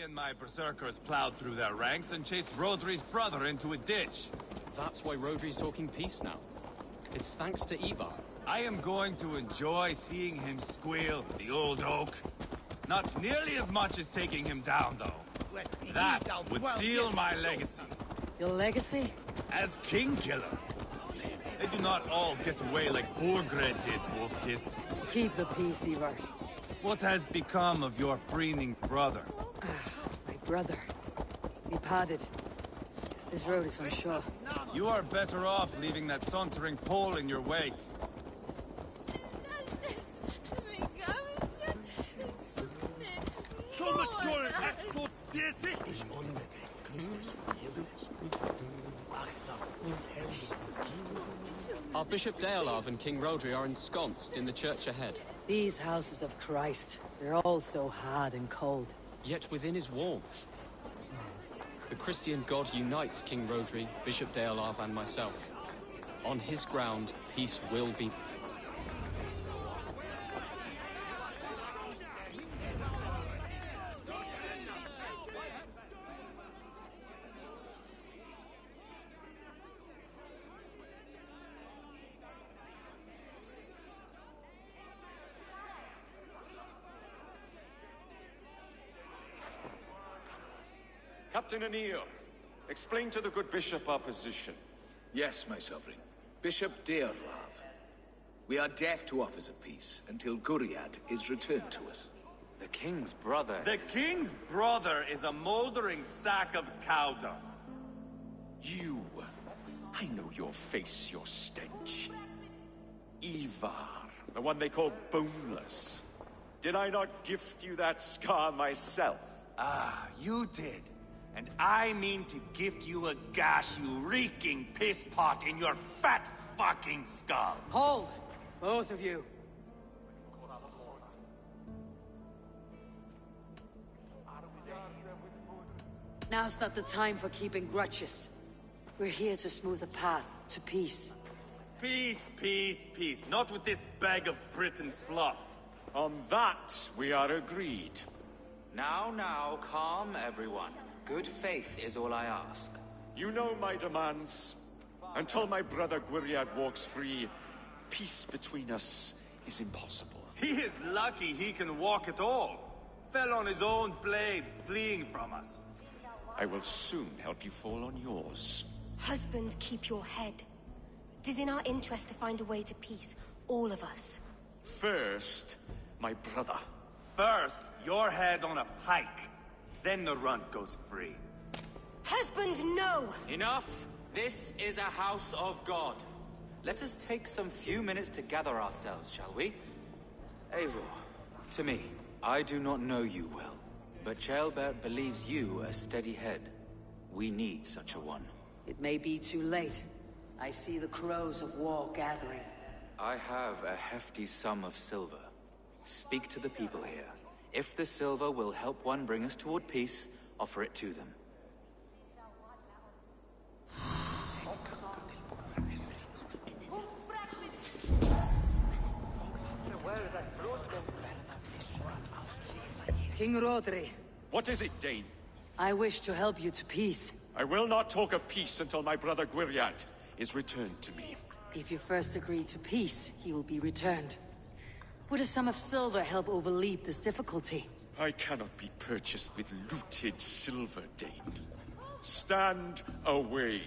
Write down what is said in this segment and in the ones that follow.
and my berserkers plowed through their ranks and chased Rodri's brother into a ditch. That's why Rodri's talking peace now. It's thanks to Ivar. I am going to enjoy seeing him squeal, the old oak. Not nearly as much as taking him down, though. That would seal my legacy. Your legacy? As king killer. They do not all get away like Borgred did, Wolf-Kissed. Keep the peace, Ivar. What has become of your preening brother? My brother. He parted. This road is unsure. You are better off leaving that sauntering Pole in your wake. Our Bishop Deolav and King Rodri are ensconced in the church ahead. These houses of Christ, they're all so hard and cold. Yet within is warmth. The Christian God unites King Rodri, Bishop Deolav, and myself. On his ground, peace will be. Captain Anil, explain to the good bishop our position. Yes, my sovereign. Bishop Deolav. We are deaf to offers of peace until Guriad is returned to us. The king's brother The king's brother is a moldering sack of cow dung. You. I know your face, your stench. Ivar, the one they call boneless. Did I not gift you that scar myself? Ah, you did. And I mean to gift you a gash, you reeking piss pot in your fat fucking skull. Hold! Both of you. Now's not the time for keeping grudges. We're here to smooth a path to peace. Peace, peace, peace. Not with this bag of Britain slop. On that, we are agreed. Now, calm everyone. Good faith is all I ask. You know my demands. Until my brother Gwiriad walks free, peace between us is impossible. He is lucky he can walk at all. Fell on his own blade, fleeing from us. I will soon help you fall on yours. Husband, keep your head. It is in our interest to find a way to peace, all of us. First, my brother. First, your head on a pike. Then the runt goes free. Husband, no! Enough! This is a house of God. Let us take some few minutes to gather ourselves, shall we? Eivor, to me, I do not know you well, but Ceolbert believes you a steady head. We need such a one. It may be too late. I see the crows of war gathering. I have a hefty sum of silver. Speak to the people here. If the silver will help one bring us toward peace, offer it to them. King Rodri, What is it, Dane? I wish to help you to peace. I will not talk of peace until my brother Gwiriad is returned to me. If you first agree to peace, he will be returned. Would a sum of silver help overleap this difficulty? I cannot be purchased with looted silver, Dane. Stand away.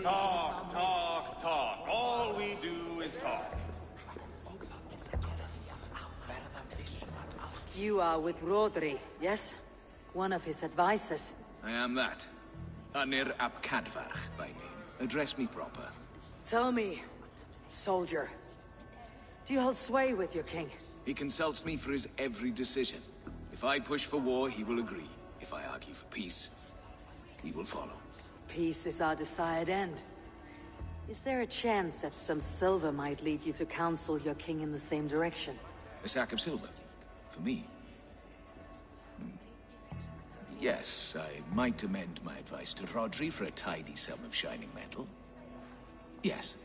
Talk, talk, talk. All we do is talk. You are with Rodri, yes? One of his advisors. I am that. Anir ap Cadvarch by name. Address me proper. Tell me, soldier, do you hold sway with your king? He consults me for his every decision. If I push for war, he will agree. If I argue for peace, he will follow. Peace is our desired end. Is there a chance that some silver might lead you to counsel your king in the same direction? A sack of silver? For me? Yes, I might amend my advice to Rodri for a tidy sum of shining metal. Yes.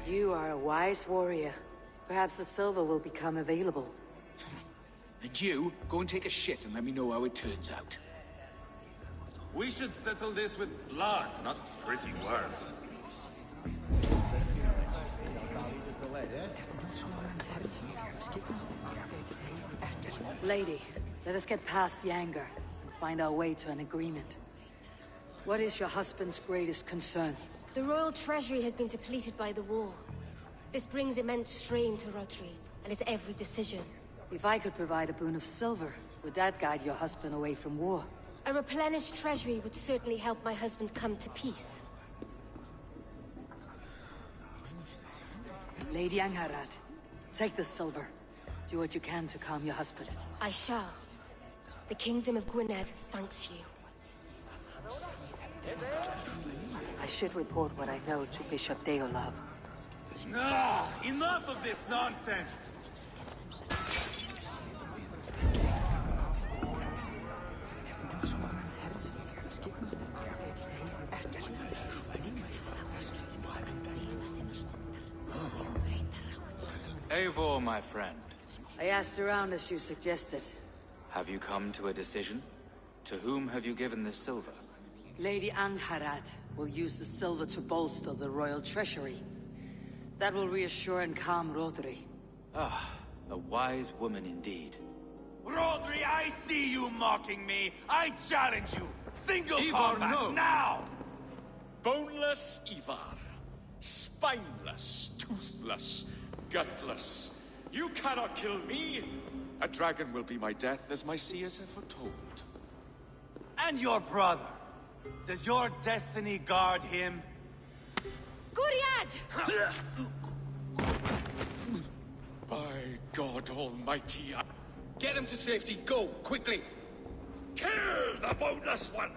You are a wise warrior. Perhaps the silver will become available. And you, go and take a shit and let me know how it turns out. We should settle this with blood, not pretty words. Lady, let us get past the anger and find our way to an agreement. What is your husband's greatest concern? The royal treasury has been depleted by the war. This brings immense strain to Rodri and his every decision. If I could provide a boon of silver, would that guide your husband away from war? A replenished treasury would certainly help my husband come to peace. Lady Angharad, take the silver. Do what you can to calm your husband. I shall. The Kingdom of Gwynedd thanks you. I should report what I know to Bishop Deolav. Ah, enough of this nonsense! Eivor, my friend. I asked around as you suggested. Have you come to a decision? To whom have you given this silver? Lady Angharad will use the silver to bolster the royal treasury. That will reassure and calm Rodri. Ah, a wise woman indeed. Rodri, I see you mocking me! I challenge you! Single Ivar, combat, no. now! Boneless Ivar. Spineless, toothless, gutless. You cannot kill me! A dragon will be my death, as my seers have foretold. And your brother. Does your destiny guard him? Guriad! By God Almighty, Get him to safety, go, quickly! kill the boneless one!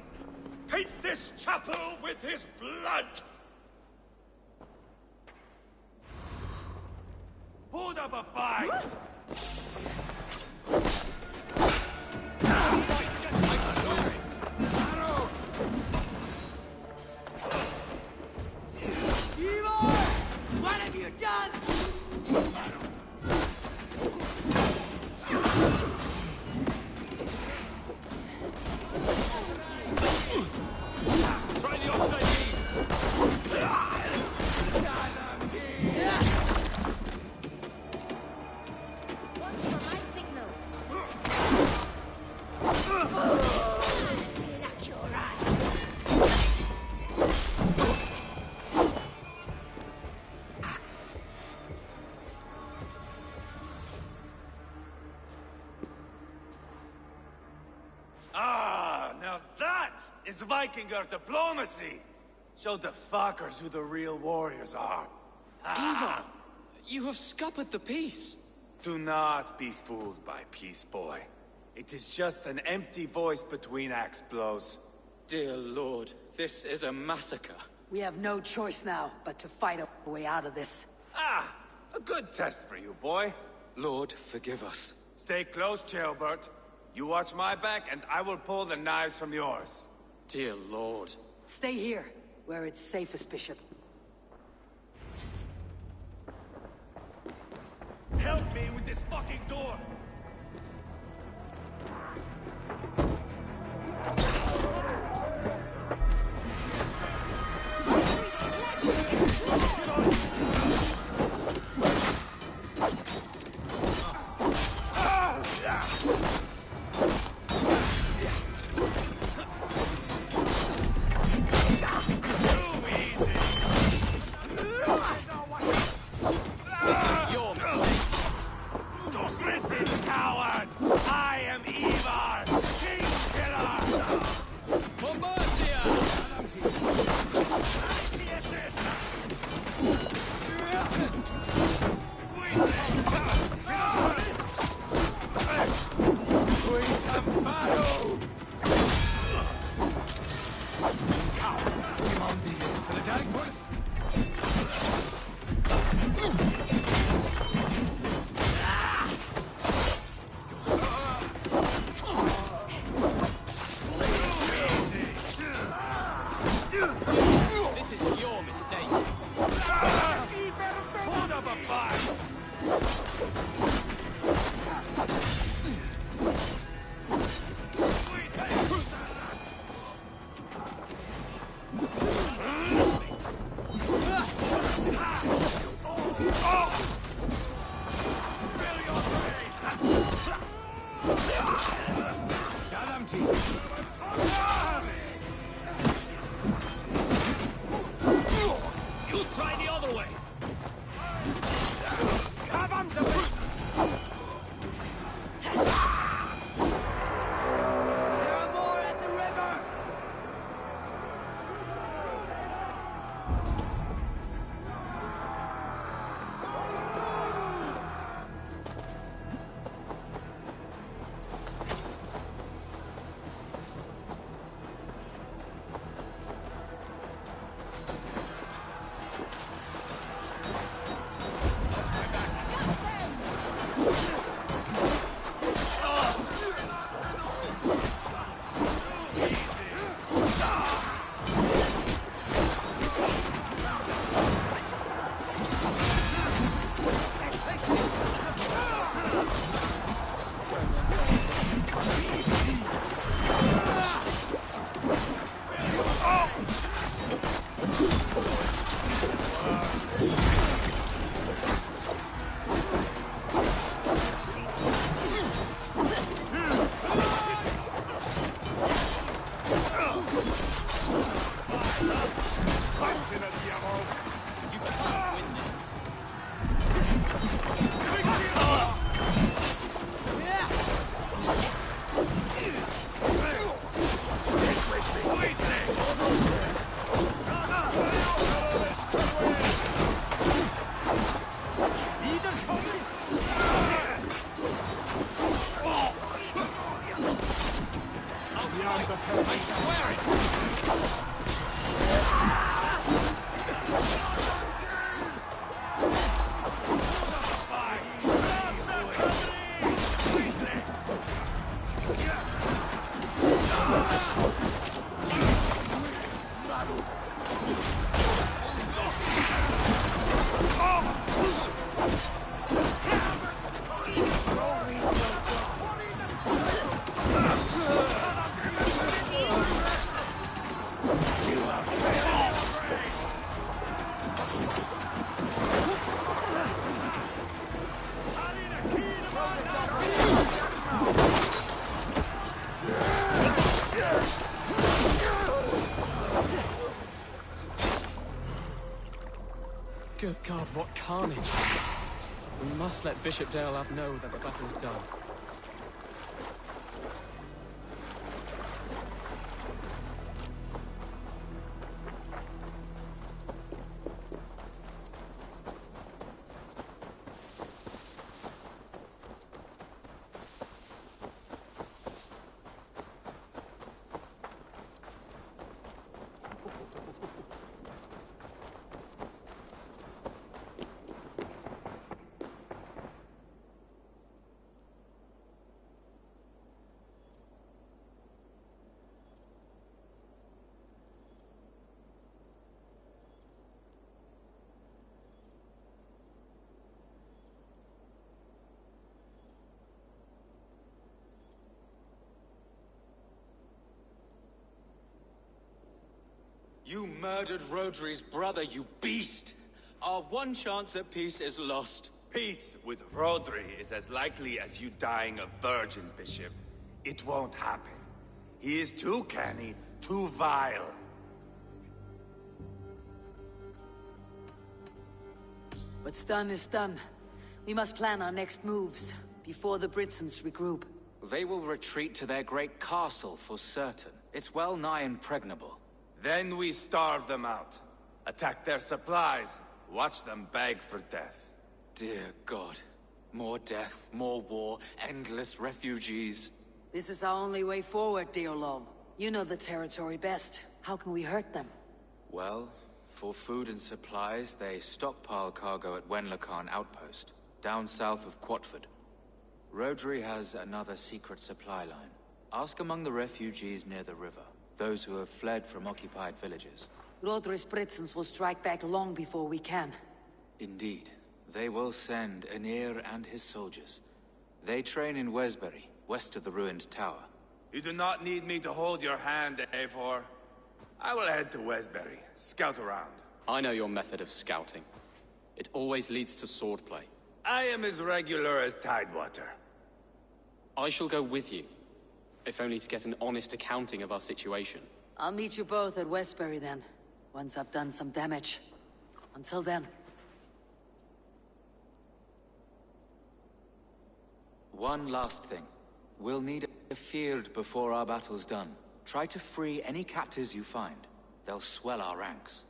Paint this chapel with his blood! Put up a fight! What have you done? Try the offside Watch for my signal. Lock your eyes. Ah, now that is Vikinger diplomacy! Show the fuckers who the real warriors are. Ivar, you have scuppered the peace. Do not be fooled by peace, boy. It is just an empty voice between axe blows. Dear Lord, this is a massacre. We have no choice now but to fight our way out of this. Ah, a good test for you, boy. Lord, forgive us. Stay close, Ceolbert. You watch my back, and I will pull the knives from yours. Dear Lord. Stay here, where it's safest, Bishop. Help me with this fucking door! Your mistake. Don't listen! Good God, what carnage! We must let Bishop Deolav know that the battle is done. You murdered Rodri's brother, you beast! Our one chance at peace is lost. Peace with Rodri is as likely as you dying a virgin, Bishop. It won't happen. He is too canny, too vile. What's done is done. We must plan our next moves, before the Britsons regroup. They will retreat to their great castle for certain. It's well nigh impregnable. Then we starve them out. Attack their supplies. Watch them beg for death. Dear God. More death, more war, endless refugees. This is our only way forward, Deolov. You know the territory best. How can we hurt them? Well, for food and supplies, they stockpile cargo at Wenlacan Outpost, down south of Quatford. Rodri has another secret supply line. Ask among the refugees near the river. Those who have fled from occupied villages. Rodri's Britsons will strike back long before we can. Indeed. They will send Aenir and his soldiers. They train in Wesbury, west of the ruined tower. You do not need me to hold your hand, Eivor. I will head to Wesbury, scout around. I know your method of scouting. It always leads to swordplay. I am as regular as Tidewater. I shall go with you, if only to get an honest accounting of our situation. I'll meet you both at Westbury then, once I've done some damage. Until then. One last thing. We'll need a field before our battle's done. Try to free any captives you find. They'll swell our ranks.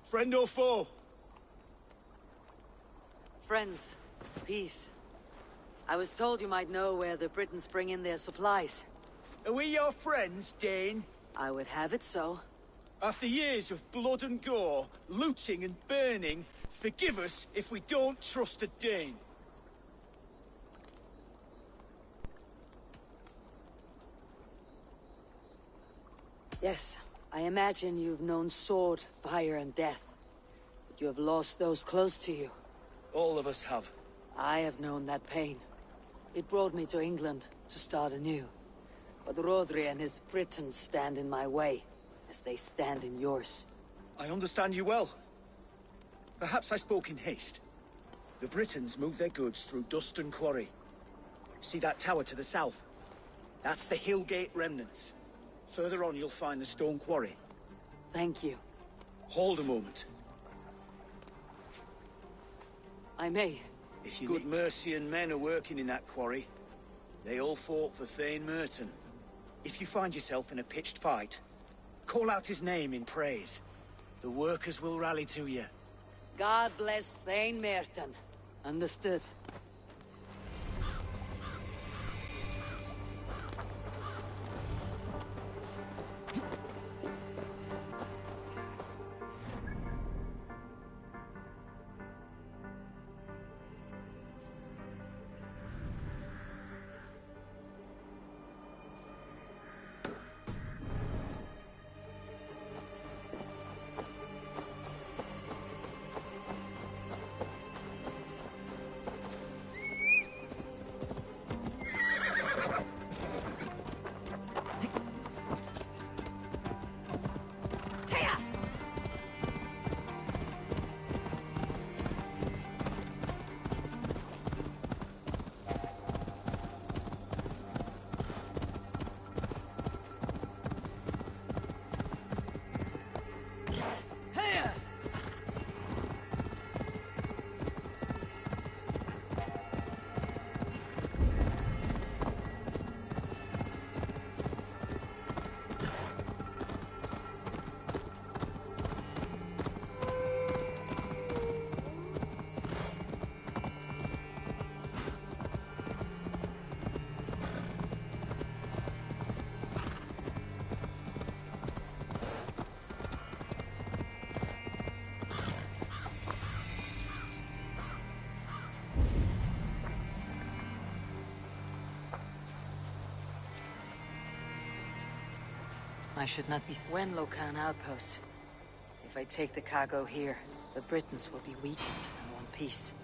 Friend or foe? Friends. Peace. I was told you might know where the Britons bring in their supplies. Are we your friends, Dane? I would have it so. After years of blood and gore, looting and burning, forgive us if we don't trust a Dane. Yes, I imagine you've known sword, fire, and death. But you have lost those close to you. All of us have. I have known that pain. It brought me to England to start anew. But Rodri and his Britons stand in my way, as they stand in yours. I understand you well. Perhaps I spoke in haste. The Britons move their goods through Duston Quarry. See that tower to the south? That's the Hillgate remnants. Further on you'll find the stone quarry. Thank you. Hold a moment. I may. If you good Mercian men are working in that quarry, they all fought for Thane Merton. If you find yourself in a pitched fight, call out his name in praise. The workers will rally to you. God bless Thane Merton. Understood. I should not be... Wenlocan outpost. If I take the cargo here, the Britons will be weakened in one piece.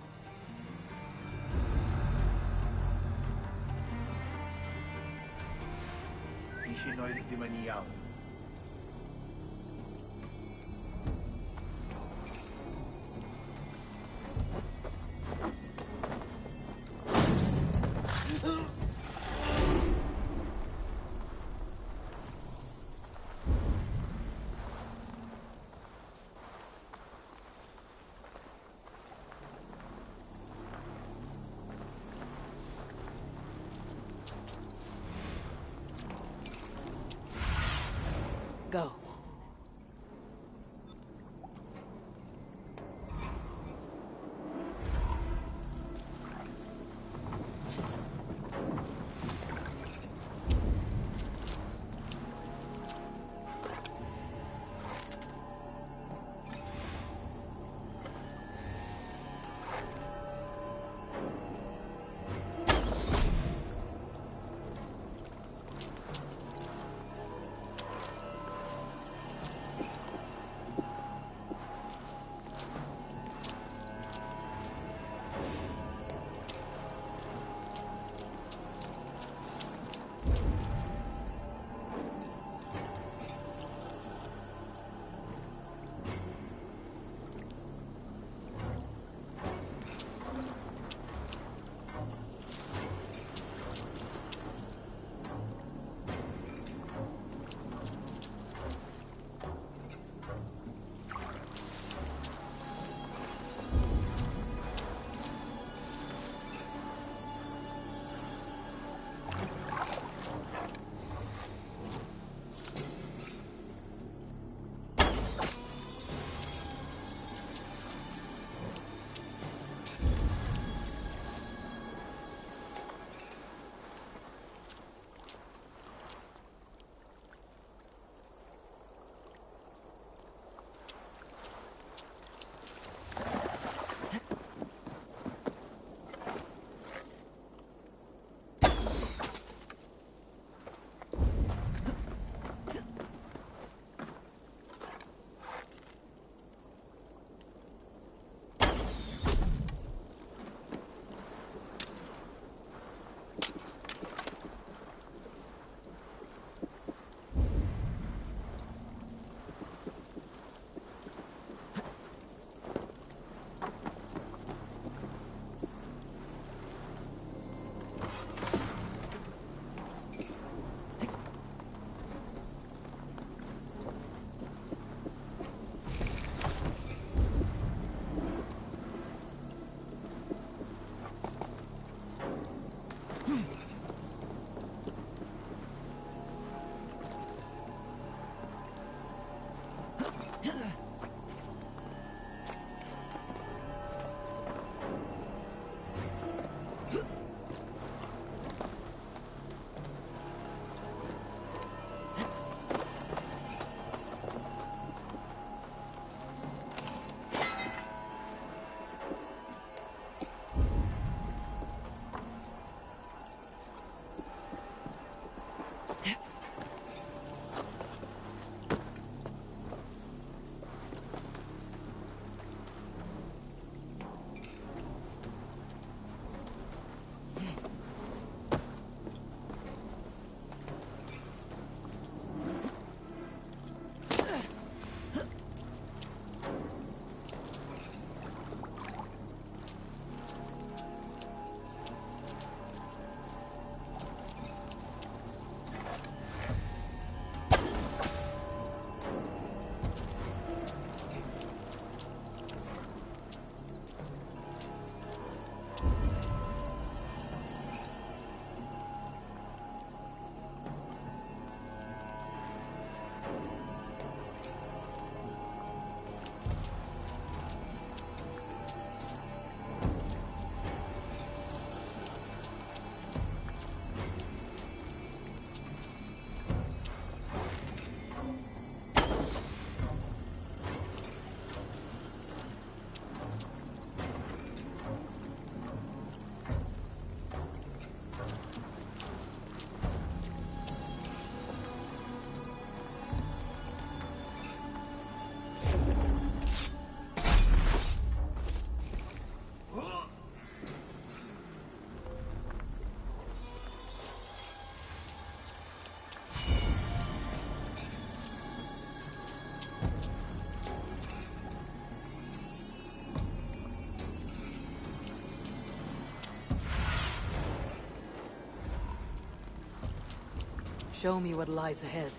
Show me what lies ahead.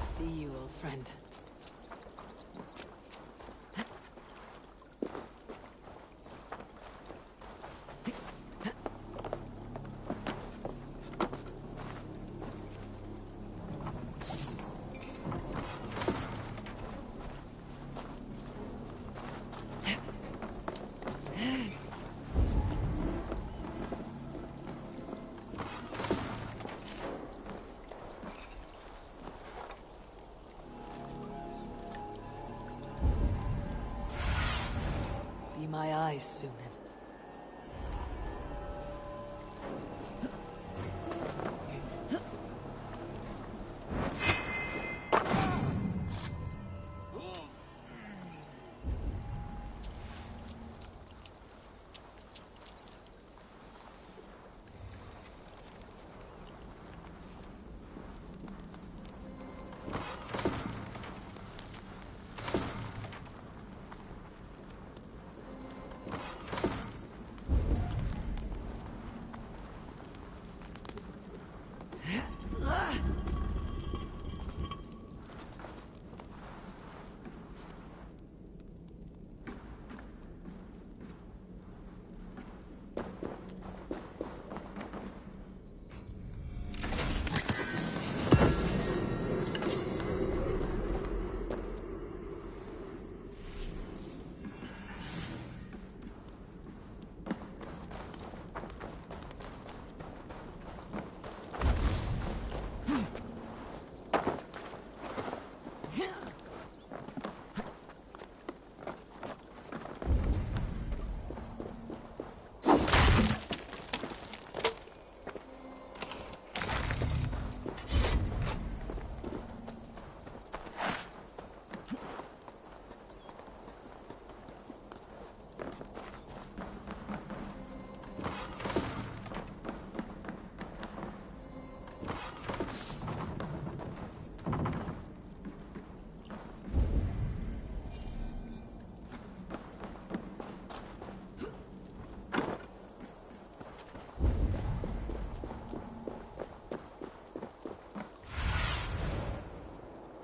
See you, old friend. Be my eyes, Sunan.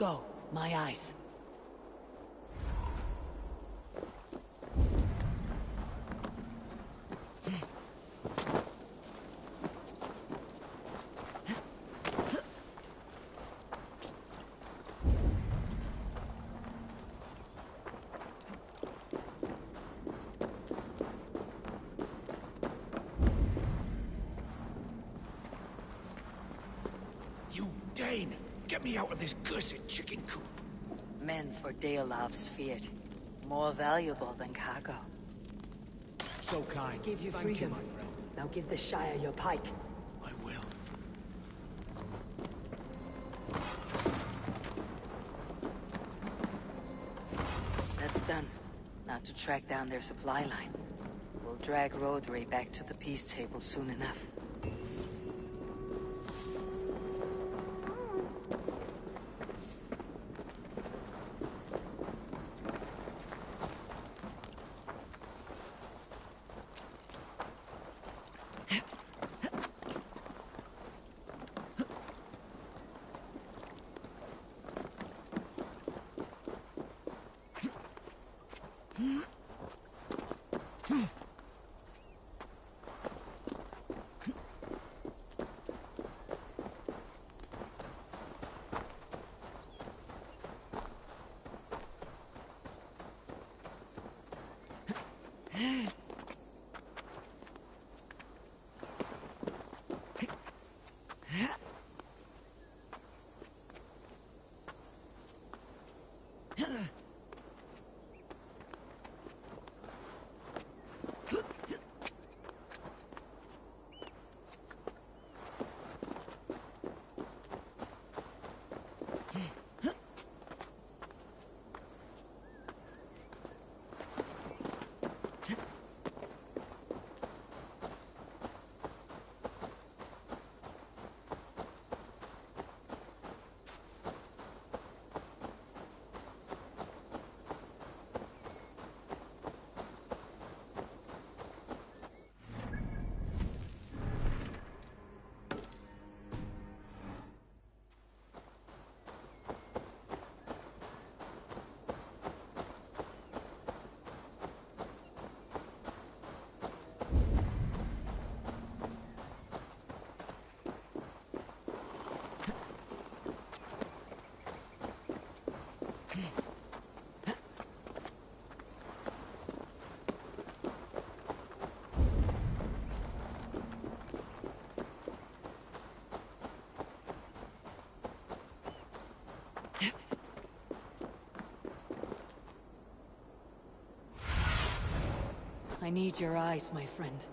Go, my eyes. You Dane! Get me out of this cursed chicken coop! Men for Deolav's feared. More valuable than cargo. So kind. Give you Thank freedom. You, my friend. Now give the Shire your pike. I will. That's done. Now to track down their supply line. We'll drag Rodri back to the peace table soon enough. I need your eyes, my friend.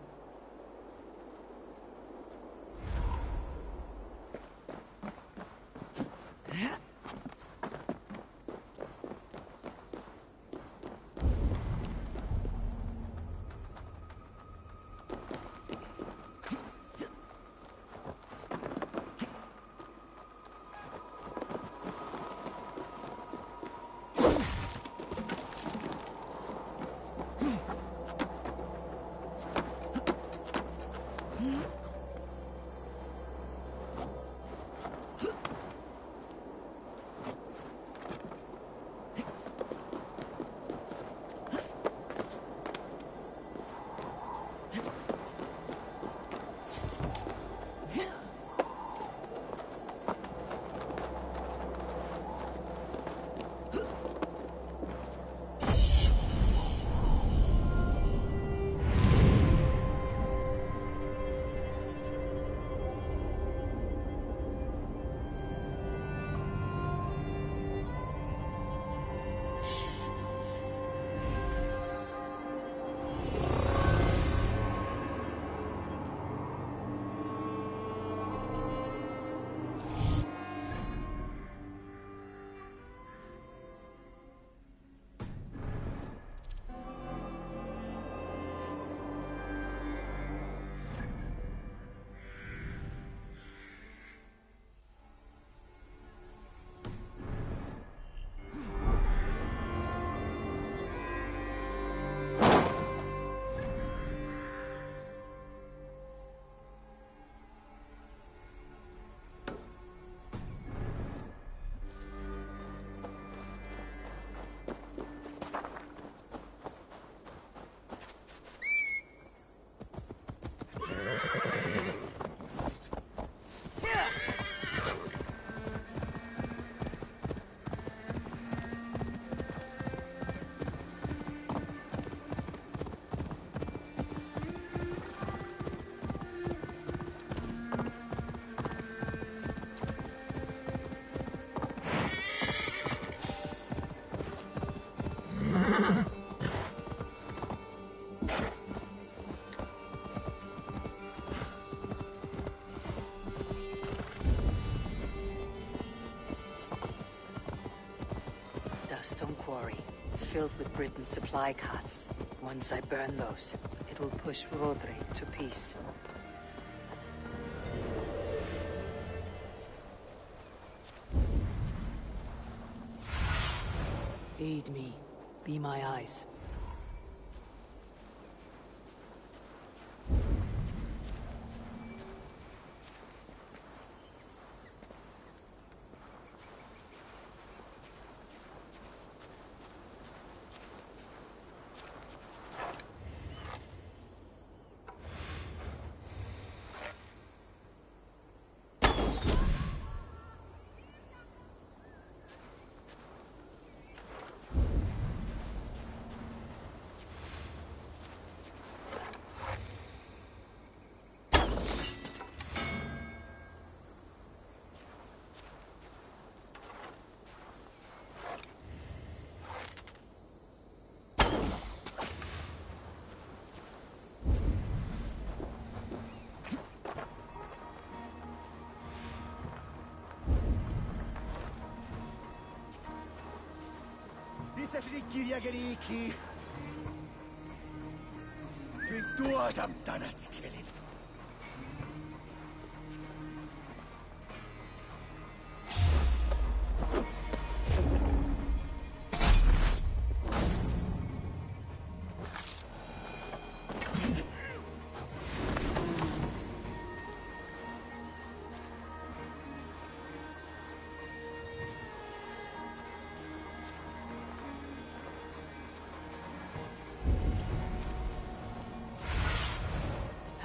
Stone quarry, filled with Britain's supply carts. Once I burn those, it will push Rodri to peace. Aid me. Be my eyes.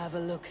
Have a look.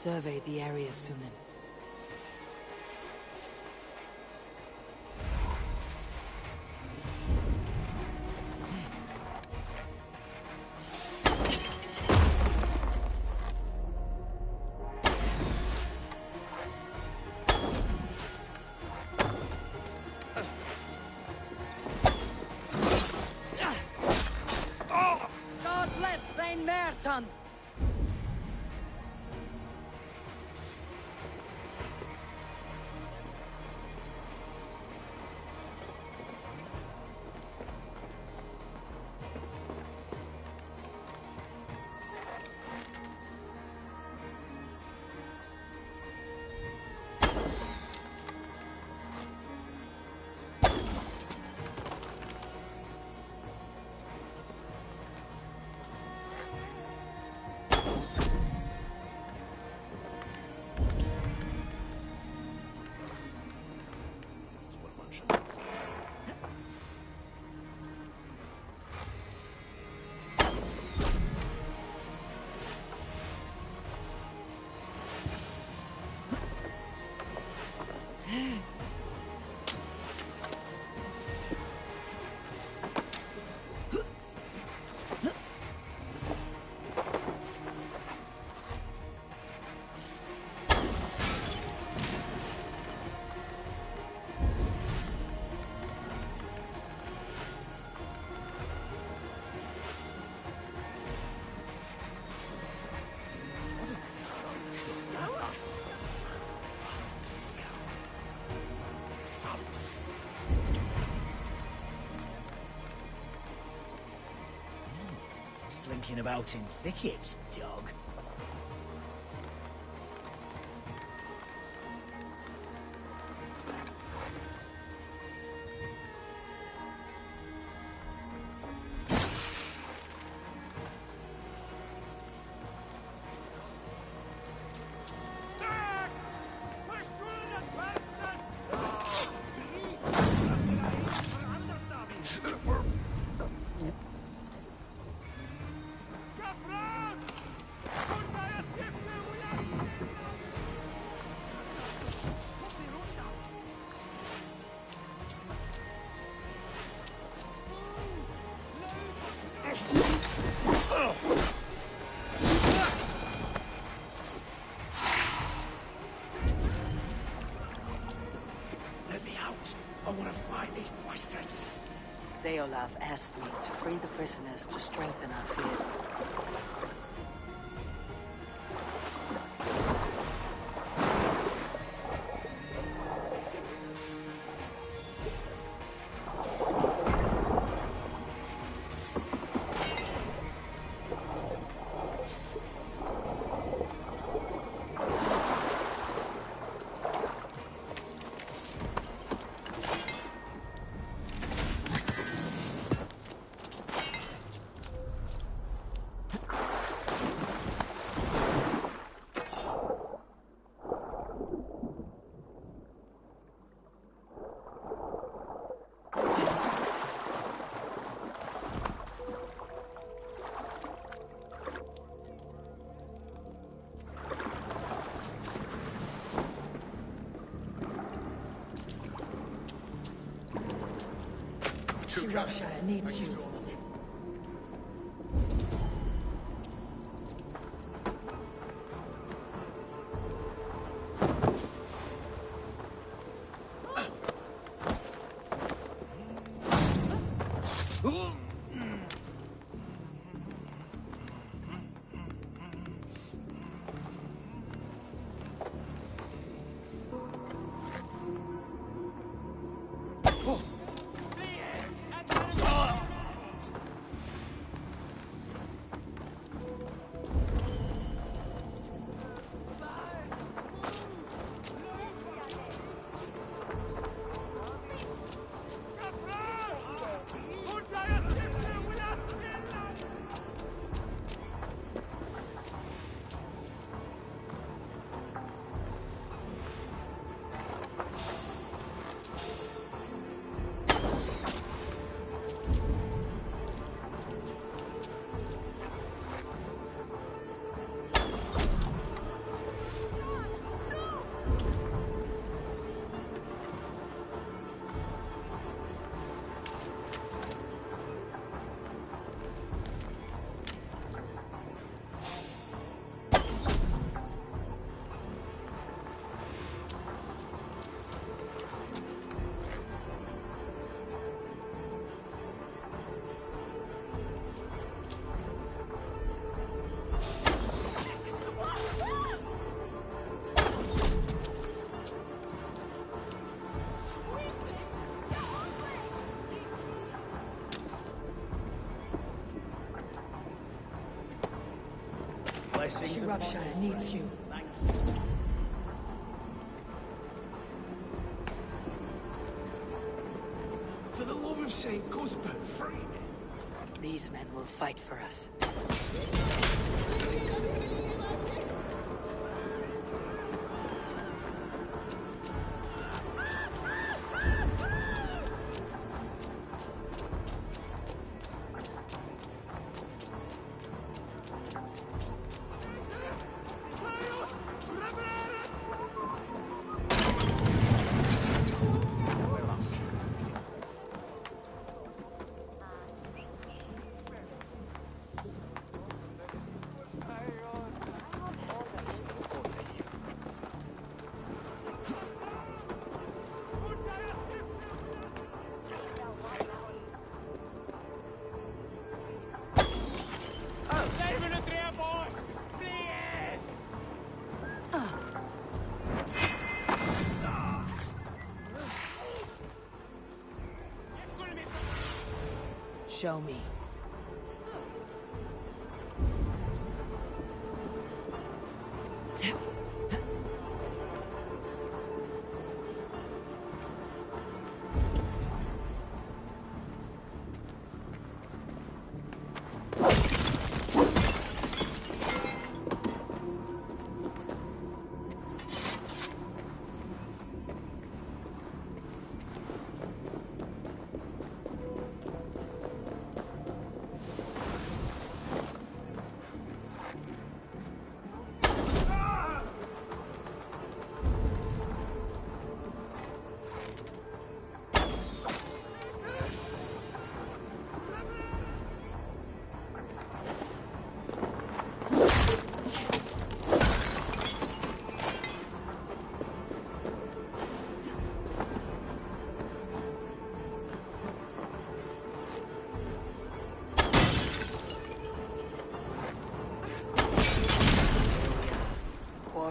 survey the area soon. God bless Thane Merton! Slinking about in thickets, dog. Let me out. I want to find these bastards. Deolaf asked me to free the prisoners to strengthen our field. Russia needs you. blessings of Shropshire needs you. For the love of Saint Cuthbert, free me. These men will fight for us. Show me.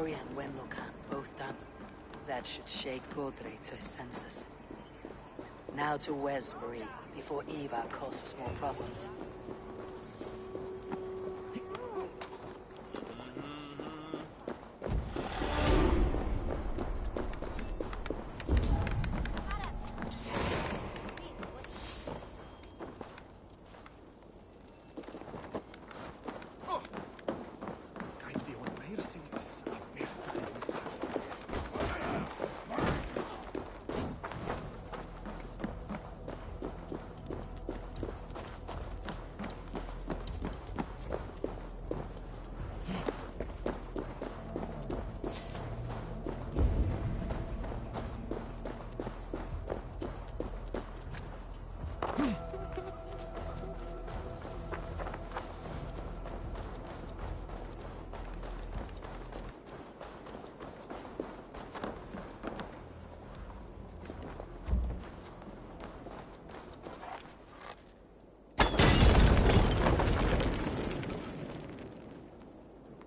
And Wenlocan, both done. That should shake Rodri to his senses. Now to Westbury, before Eva causes more problems.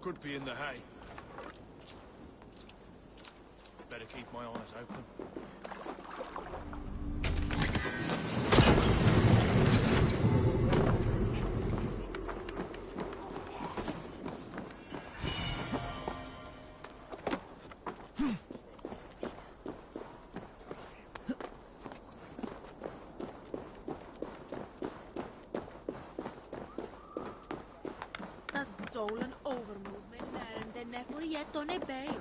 Could be in the hay. Better keep my eyes open. Stolen overmoed med läraren den är för jättorna berg.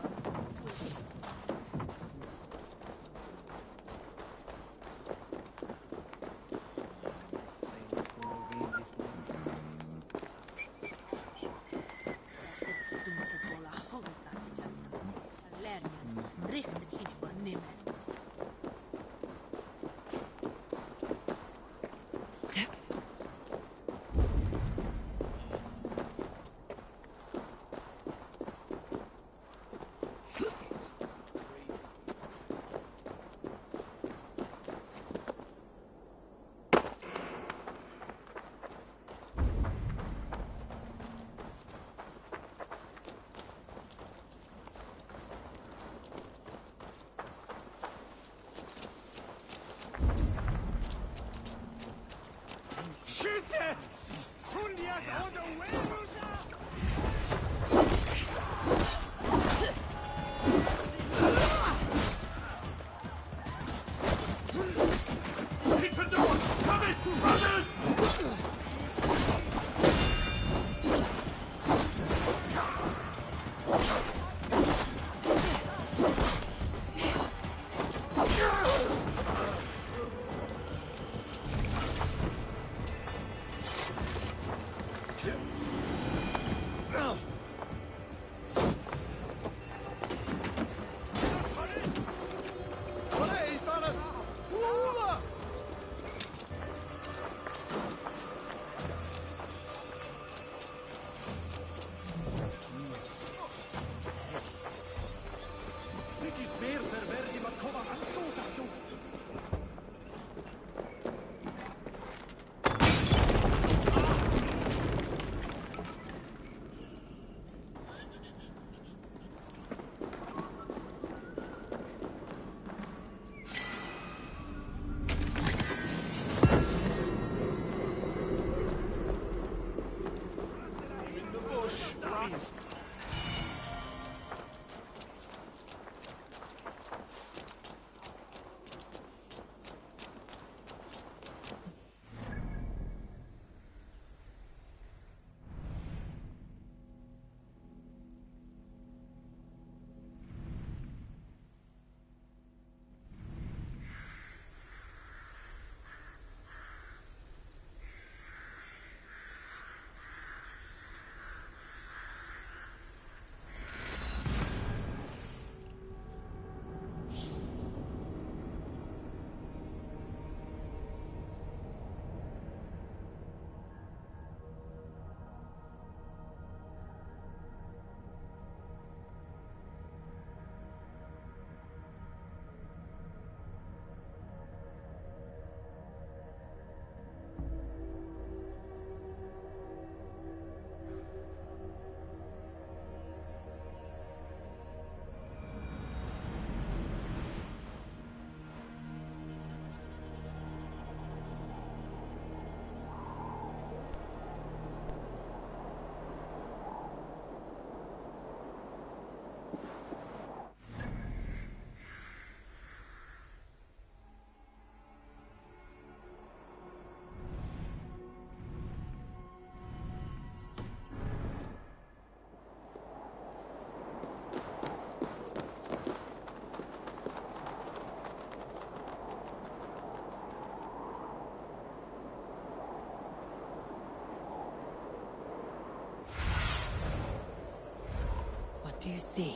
What do you see?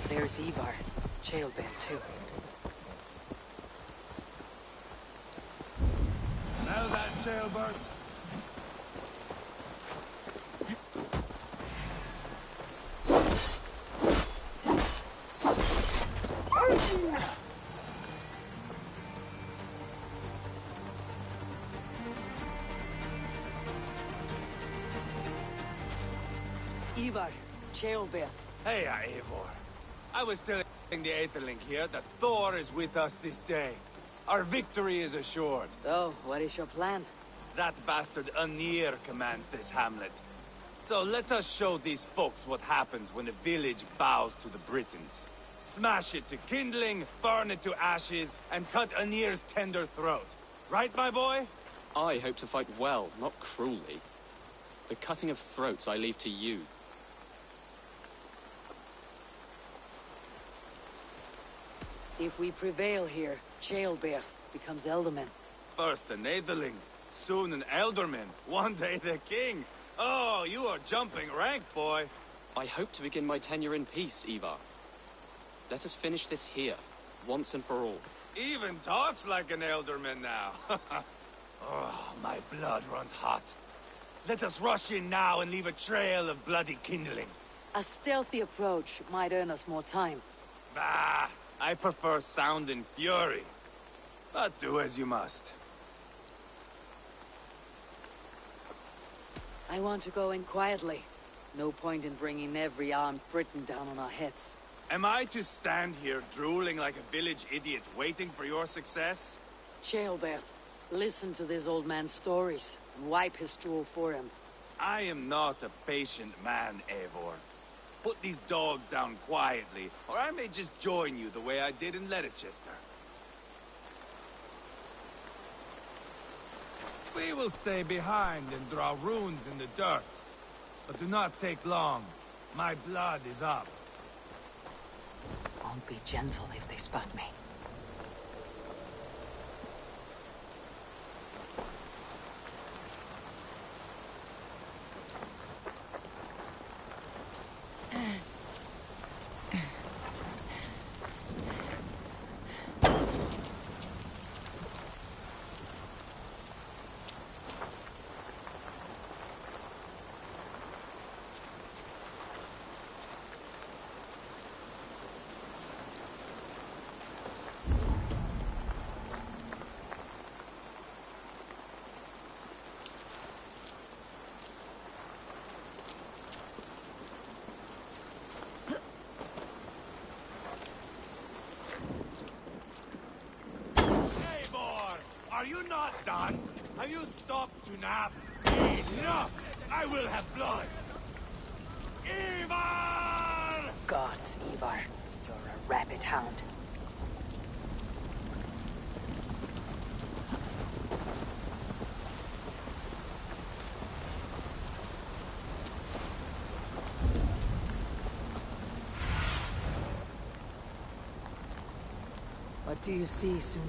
There's Ivar. Jailbait, too. Smell that jailbird? Ivar, jailbait. Hey, Eivor. I was telling the Aetherling here that Thor is with us this day. Our victory is assured. So, what is your plan? That bastard Anir commands this hamlet. So let us show these folks what happens when a village bows to the Britons. Smash it to kindling, burn it to ashes, and cut Anir's tender throat. Right, my boy? I hope to fight well, not cruelly. The cutting of throats I leave to you. If we prevail here, Jailbait becomes Elderman. First an Aetherling, soon an Elderman, one day the king. Oh, you are jumping rank, boy. I hope to begin my tenure in peace, Ivar. Let us finish this here, once and for all. Even talks like an Elderman now. Oh, my blood runs hot. Let us rush in now and leave a trail of bloody kindling. A stealthy approach might earn us more time. Bah, I prefer sound and fury. But do as you must. I want to go in quietly. No point in bringing every armed Briton down on our heads. Am I to stand here drooling like a village idiot waiting for your success? Jailbait, listen to this old man's stories and wipe his drool for him. I am not a patient man, Eivor. Put these dogs down quietly, or I may just join you the way I did in Leicester. We will stay behind and draw runes in the dirt. But do not take long. My blood is up. Won't be gentle if they spot me. Are you not done? Have you stopped to nap? Enough! I will have blood! Ivar! Gods, Ivar. You're a rabbit hound. What do you see, Sunan?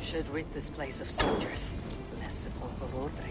Should rid this place of soldiers. Merciful for Rodri.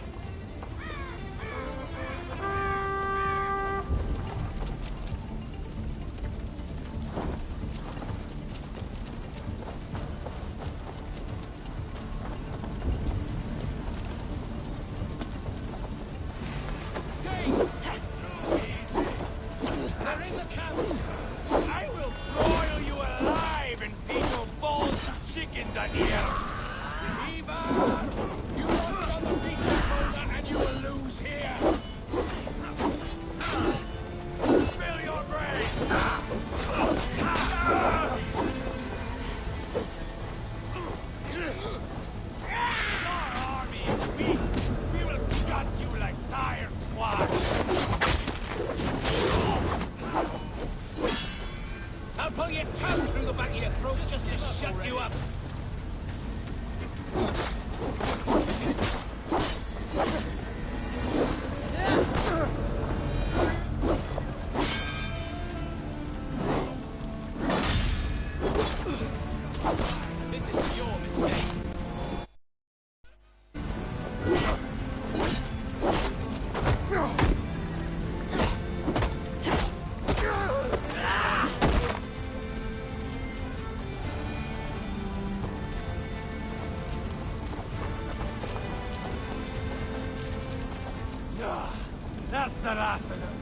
That's the last of them.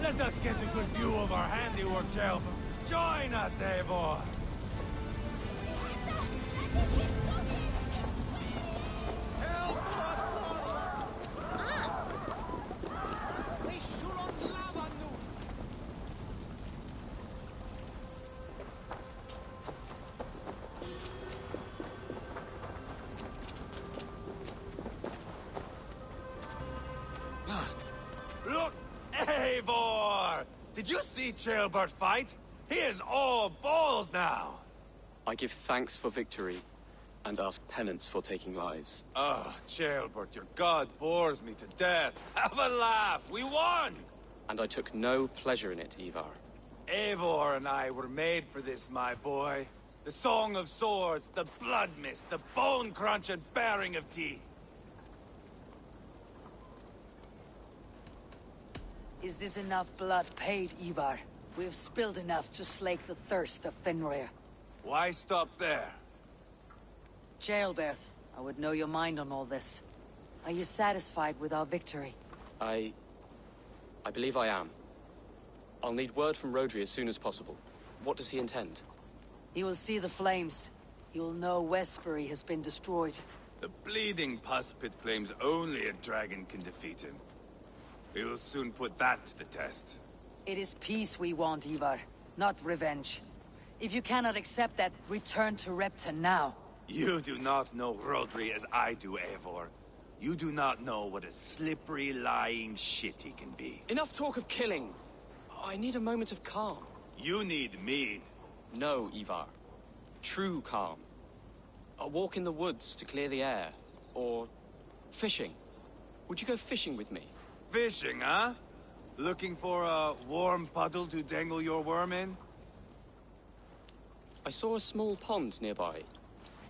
Let us get a good view of our handiwork, Jelf. Join us, Eivor! Look, Eivor! Did you see Ceolbert fight? He is all balls now! I give thanks for victory, and ask penance for taking lives. Oh, Ceolbert, your god bores me to death. Have a laugh! We won! And I took no pleasure in it, Ivar. Eivor and I were made for this, my boy. The song of swords, the blood mist, the bone crunch and baring of teeth. Is this enough blood paid, Ivar? We have spilled enough to slake the thirst of Fenrir. Why stop there? Ceolbert, I would know your mind on all this. Are you satisfied with our victory? I believe I am. I'll need word from Rodri as soon as possible. What does he intend? He will see the flames. He will know Westbury has been destroyed. The bleeding pus pit claims only a dragon can defeat him. We will soon put that to the test. It is peace we want, Ivar, not revenge. If you cannot accept that, return to Repton now. You do not know Rodri as I do, Eivor. You do not know what a slippery, lying shit he can be. Enough talk of killing! I need a moment of calm. You need mead. No, Ivar. True calm. A walk in the woods to clear the air. Or fishing. Would you go fishing with me? Fishing, huh? Looking for a warm puddle to dangle your worm in? I saw a small pond nearby.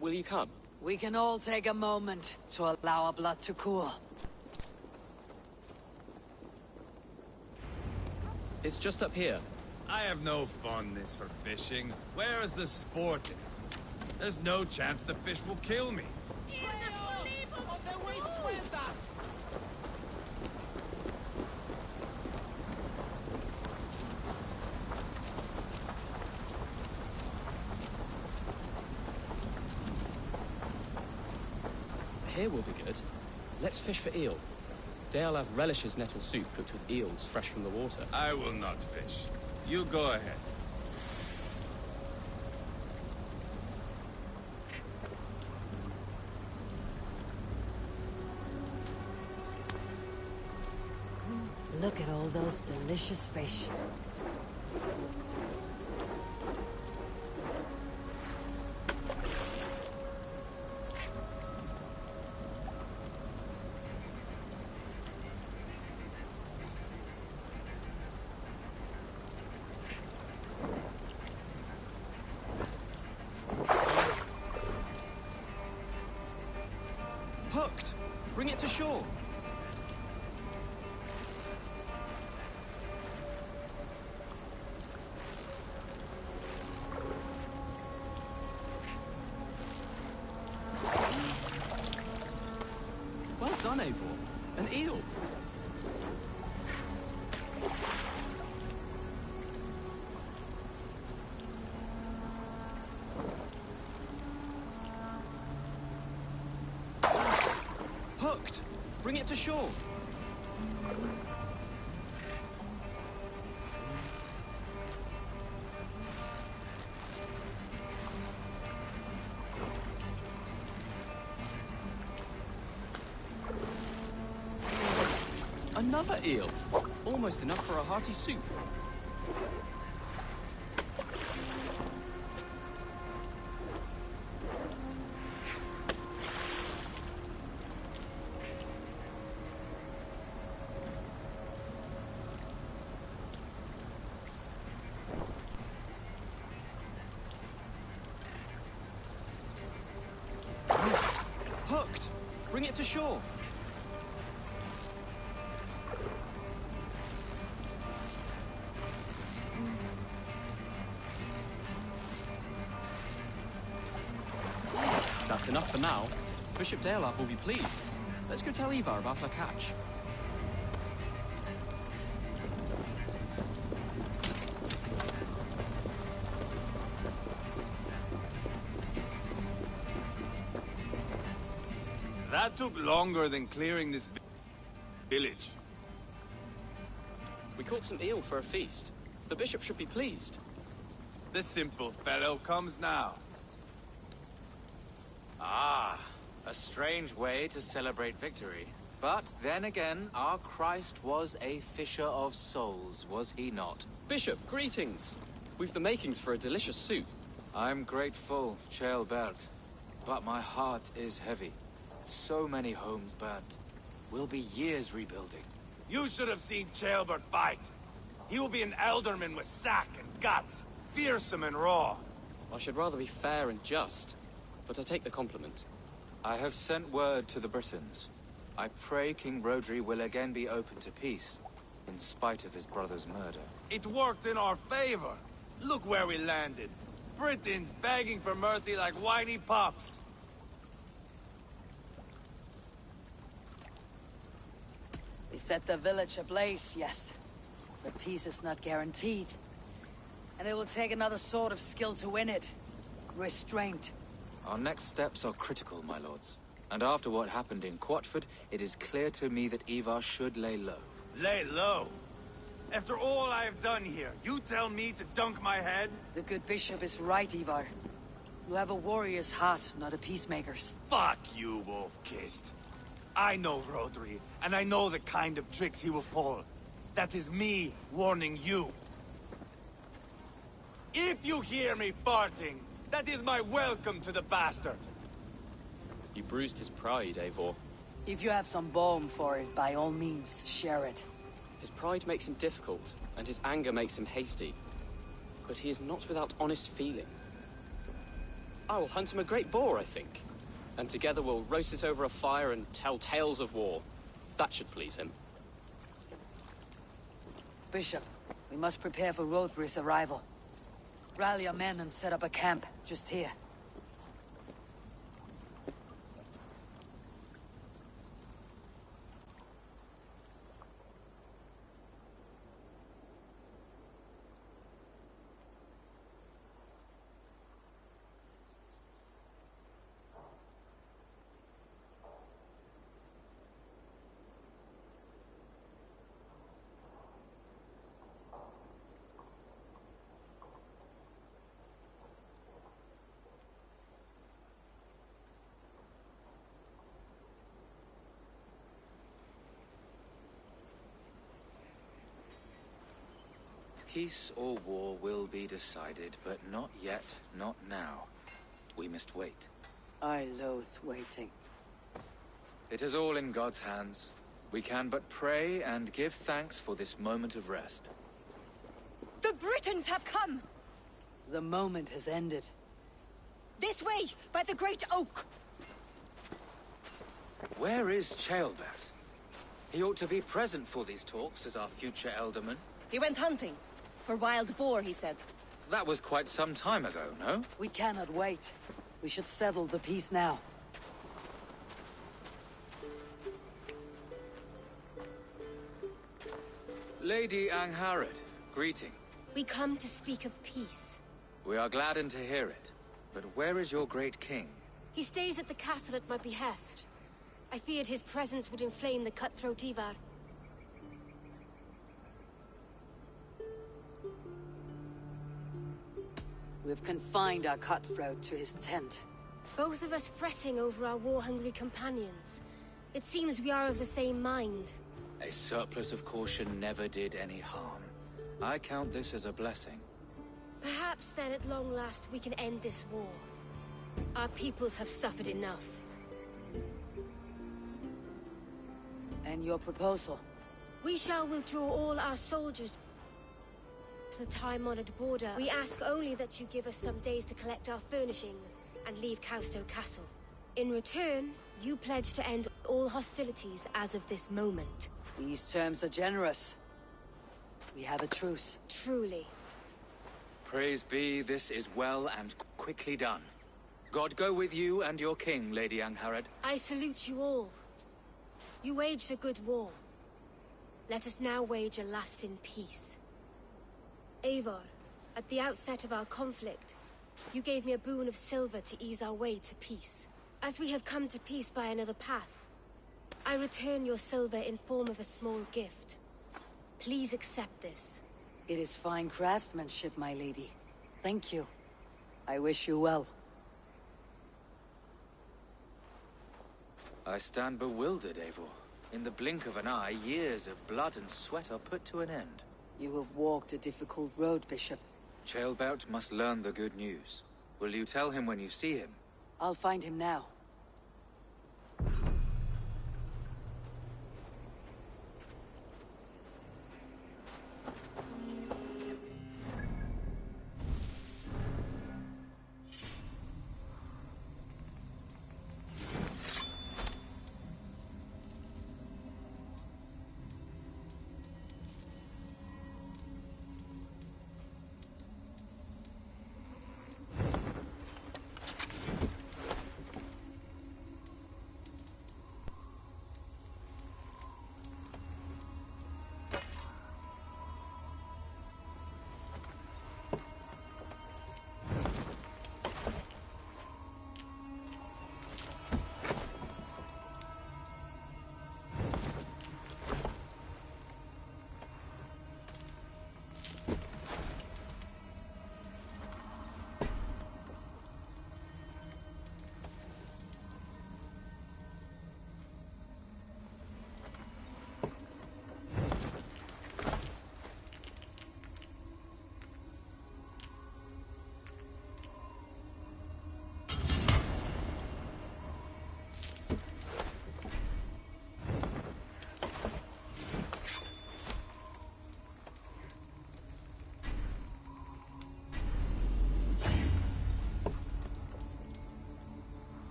Will you come? We can all take a moment to allow our blood to cool. It's just up here. I have no fondness for fishing. Where is the sport in it? There's no chance the fish will kill me. Here will be good. Let's fish for eel. Dealav relishes nettle soup cooked with eels fresh from the water. I will not fish. You go ahead. Look at all those delicious fish. Hooked! Bring it to shore! Well done, Eivor. An eel. Hooked! Bring it to shore! Another eel! Almost enough for a hearty soup. Hooked! Bring it to shore! That's enough for now. Bishop Dealav will be pleased. Let's go tell Ivar about our catch. That took longer than clearing this village. We caught some eel for a feast. The bishop should be pleased. The simple fellow comes now. Ah, a strange way to celebrate victory. But then again, our Christ was a fisher of souls, was he not? Bishop, greetings! We've the makings for a delicious soup. I'm grateful, Ceolbert, but my heart is heavy. So many homes burnt. We'll be years rebuilding. You should have seen Ceolbert fight. He will be an alderman with sack and guts, fearsome and raw. I should rather be fair and just, but I take the compliment. I have sent word to the Britons. I pray King Rodri will again be open to peace, in spite of his brother's murder. It worked in our favor. Look where we landed. Britons begging for mercy like whiny pups. They set the village ablaze, yes. But peace is not guaranteed. And it will take another sort of skill to win it. Restraint. Our next steps are critical, my lords. And after what happened in Quatford, it is clear to me that Ivar should lay low. Lay low? After all I have done here, you tell me to dunk my head? The good bishop is right, Ivar. You have a warrior's heart, not a peacemaker's. Fuck you, wolf-kissed. I know Rodri, and I know the kind of tricks he will pull. That is me warning you. If you hear me farting, that is my welcome to the bastard. You bruised his pride, Eivor. If you have some balm for it, by all means, share it. His pride makes him difficult, and his anger makes him hasty. But he is not without honest feeling. I will hunt him a great boar, I think. And together we'll roast it over a fire and tell tales of war. That should please him. Bishop, we must prepare for Rodri's arrival. Rally our men and set up a camp, just here. Peace or war will be decided, but not yet, not now. We must wait. I loathe waiting. It is all in God's hands. We can but pray and give thanks for this moment of rest. The Britons have come! The moment has ended. This way, by the Great Oak! Where is Ceolbert? He ought to be present for these talks as our future Elderman. He went hunting. For wild boar, he said. That was quite some time ago, no? We cannot wait. We should settle the peace now. Lady Angharad, greeting. We come to speak of peace. We are gladdened to hear it. But where is your great king? He stays at the castle at my behest. I feared his presence would inflame the cutthroat Ivar. We've confined our cutthroat to his tent. Both of us fretting over our war-hungry companions. It seems we are of the same mind. A surplus of caution never did any harm. I count this as a blessing. Perhaps then at long last we can end this war. Our peoples have suffered enough. And your proposal? We shall withdraw all our soldiers to the time-honored border. We ask only that you give us some days to collect our furnishings and leave Causto Castle. In return, you pledge to end all hostilities as of this moment. These terms are generous. We have a truce. Truly. Praise be, this is well and quickly done. God go with you and your king, Lady Angharad. I salute you all. You waged a good war. Let us now wage a lasting peace. Eivor, at the outset of our conflict, you gave me a boon of silver to ease our way to peace. As we have come to peace by another path, I return your silver in form of a small gift. Please accept this. It is fine craftsmanship, my lady. Thank you. I wish you well. I stand bewildered, Eivor. In the blink of an eye, years of blood and sweat are put to an end. You have walked a difficult road, Bishop. Ceolbert must learn the good news. Will you tell him when you see him? I'll find him now.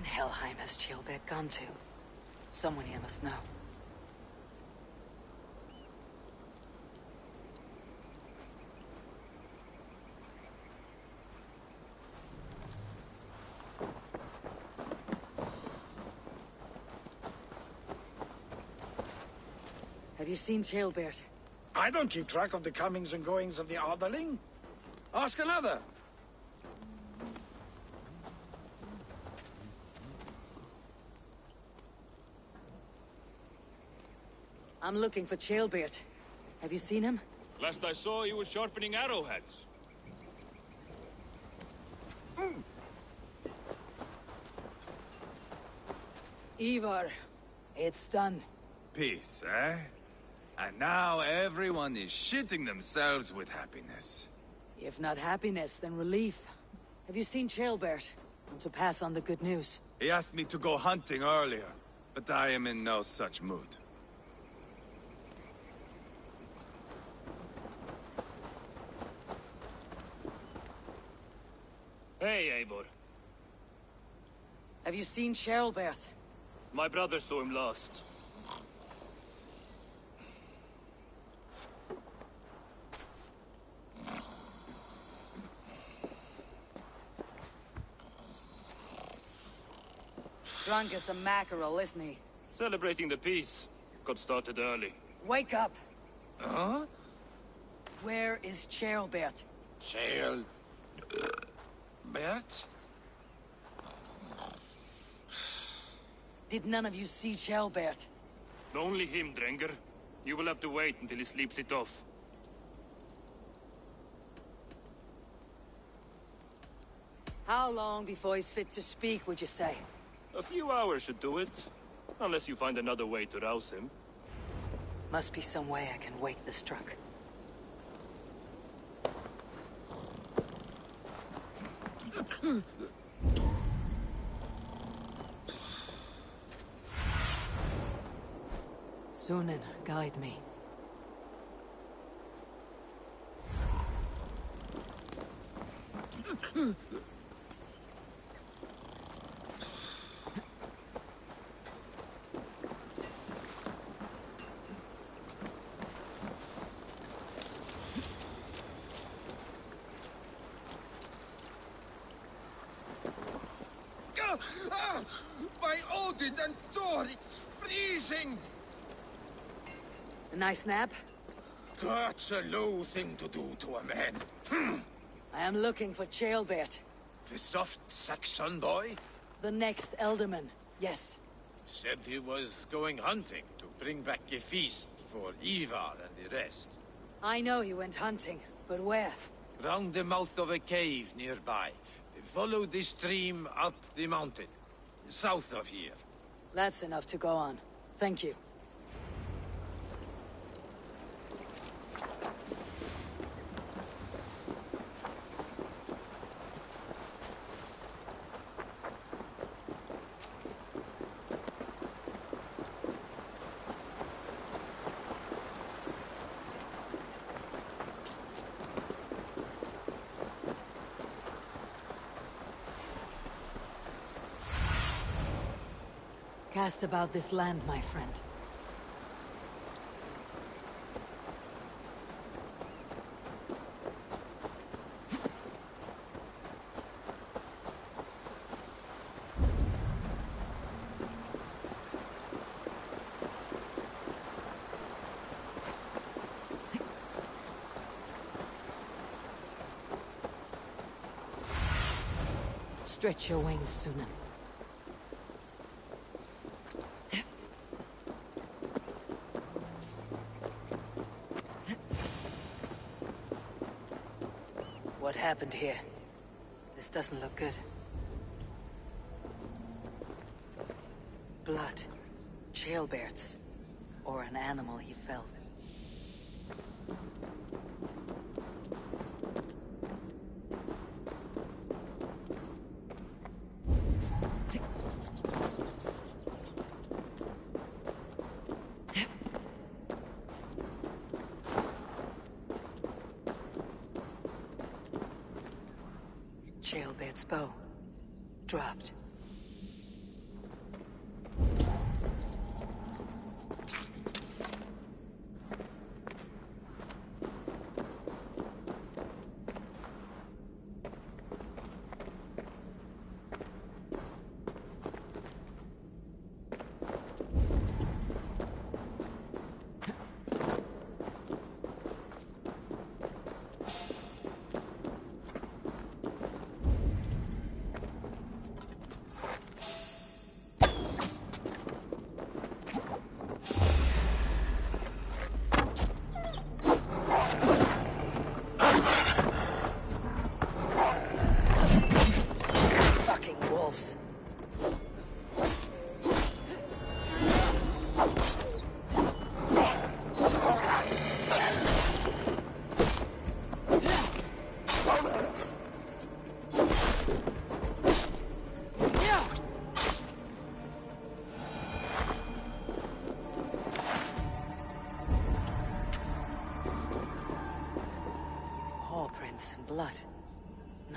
Helheim has Chilbert gone to? Someone here must know. Have you seen Chilbert? I don't keep track of the comings and goings of the Arderling. Ask another. I'm looking for Chilbert. Have you seen him? Last I saw, he was sharpening arrowheads. Ivar, it's done. Peace, eh? And now everyone is shitting themselves with happiness. If not happiness, then relief. Have you seen Chilbert? Want to pass on the good news? He asked me to go hunting earlier, but I am in no such mood. Hey, Eivor. Have you seen Chilbert? My brother saw him last. Drunk as a mackerel, isn't he? Celebrating the peace. Got started early. Wake up! Huh? Where is Chilbert? Bert? Did none of you see Chilbert? Only him, Drenger. You will have to wait until he sleeps it off. How long before he's fit to speak, would you say? A few hours should do it. Unless you find another way to rouse him. Must be some way I can wake this truck. Sunan, guide me. By Odin and Thor, it's freezing! A nice nap? That's a low thing to do to a man. I am looking for Chilbert. The soft Saxon boy? The next Elderman, yes. Said he was going hunting to bring back a feast for Ivar and the rest. I know he went hunting, but where? Round the mouth of a cave nearby. Follow the stream up the mountain. South of here. That's enough to go on. Thank you. Cast about this land, my friend. Stretch your wings, Sunan. What happened here? This doesn't look good. Blood. Chilbert's. Or an animal he felled. Chilbert's bow. Dropped.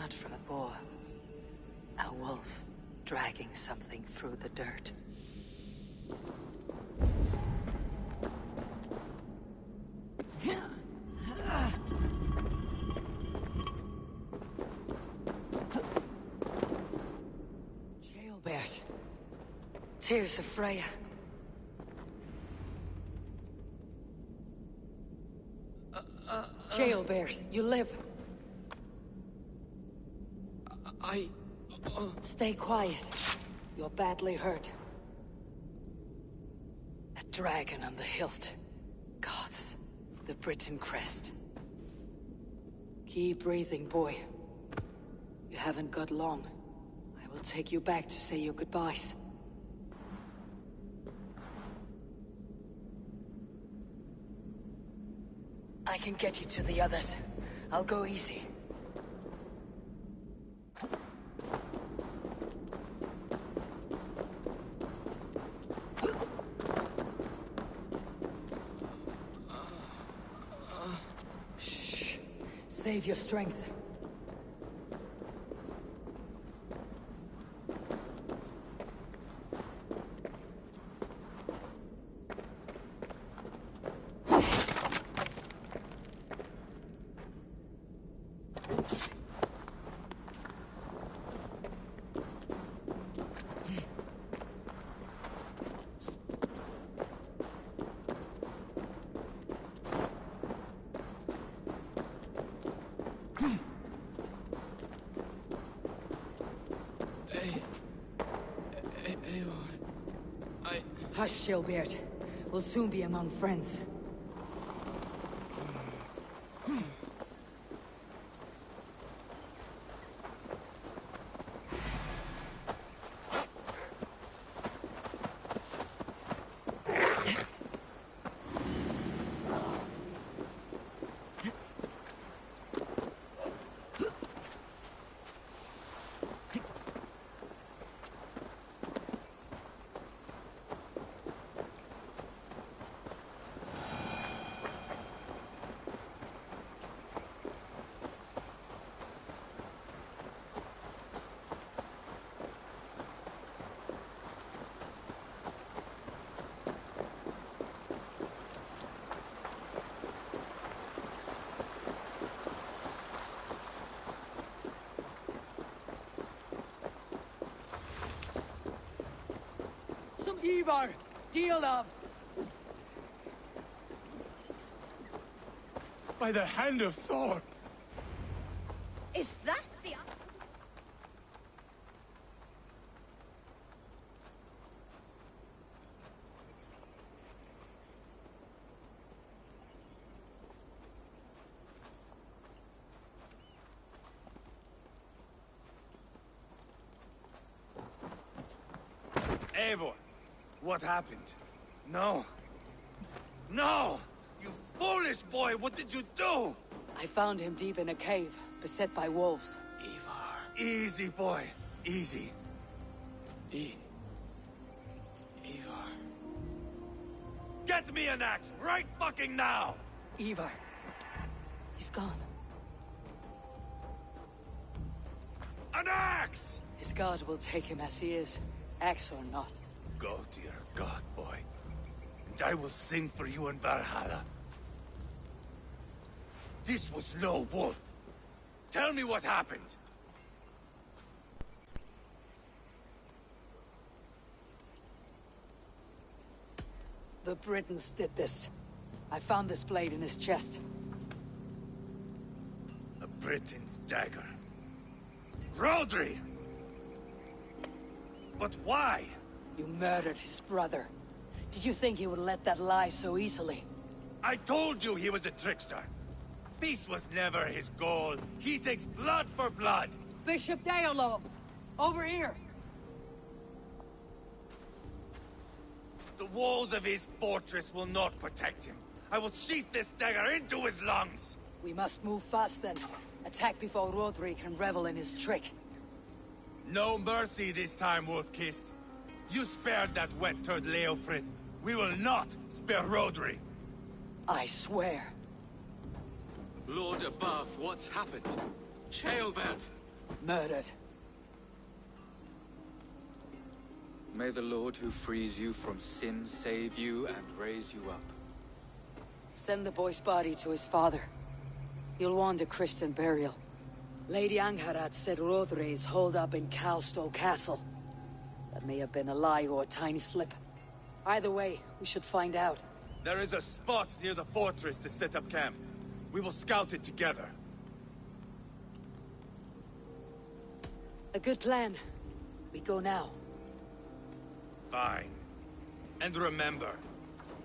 not from a boar. A wolf dragging something through the dirt. Jailbird. Tears of Freya. Jailbird, you live. Stay quiet. You're badly hurt. A dragon on the hilt. Gods. The Briton crest. Keep breathing, boy. You haven't got long. I will take you back to say your goodbyes. I can get you to the others. I'll go easy. Shh. Save your strength. Hush, Jailbird. We'll soon be among friends. Ivar! Deal of! By the hand of Thor! Is that the... Eivor! What happened? No! No! You foolish boy! What did you do? I found him deep in a cave, beset by wolves. Ivar. Easy, boy. Easy. Ivar. Get me an axe right fucking now! Ivar. He's gone. An axe! His god will take him as he is, axe or not. Go to your god, boy. And I will sing for you in Valhalla. This was no wolf. Tell me what happened. The Britons did this. I found this blade in his chest. A Briton's dagger. Rodri! But why? You murdered his brother. Did you think he would let that lie so easily? I told you he was a trickster. Peace was never his goal. He takes blood for blood. Bishop Deolov! Over here! The walls of his fortress will not protect him. I will sheath this dagger into his lungs. We must move fast then. Attack before Rodri can revel in his trick. No mercy this time, Wolf-Kissed. You spared that wet turd Leofrith. We will not spare Rodri. I swear. Lord above, what's happened? Jailbird! Murdered. May the Lord who frees you from sin save you and raise you up. Send the boy's body to his father. You'll want a Christian burial. Lady Angharad said Rodri is holed up in Calstow Castle. That may have been a lie or a tiny slip. Either way, we should find out. There is a spot near the fortress to set up camp. We will scout it together. A good plan. We go now. Fine. And remember,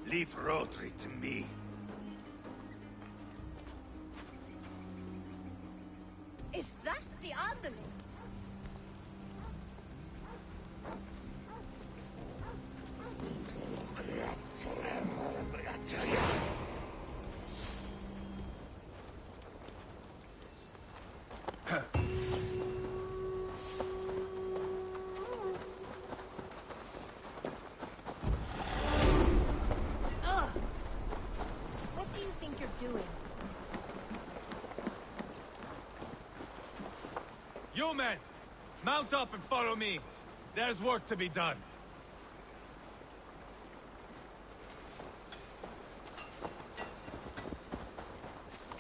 leave Rodri to me. Is that the underling? What do you think you're doing? You men! Mount up and follow me. There's work to be done.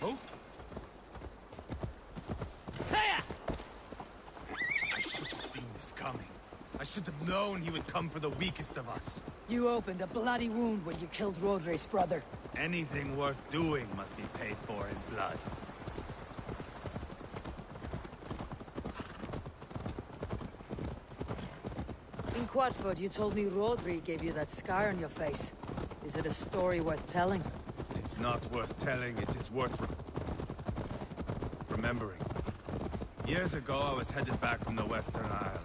Oh? I should have seen this coming. I should have known he would come for the weakest of us. You opened a bloody wound when you killed Rodri's brother. Anything worth doing must be paid for in blood. In Quadford, you told me Rodri gave you that scar on your face. Is it a story worth telling? If not worth telling, it is worth remembering. Years ago, I was headed back from the Western Isle.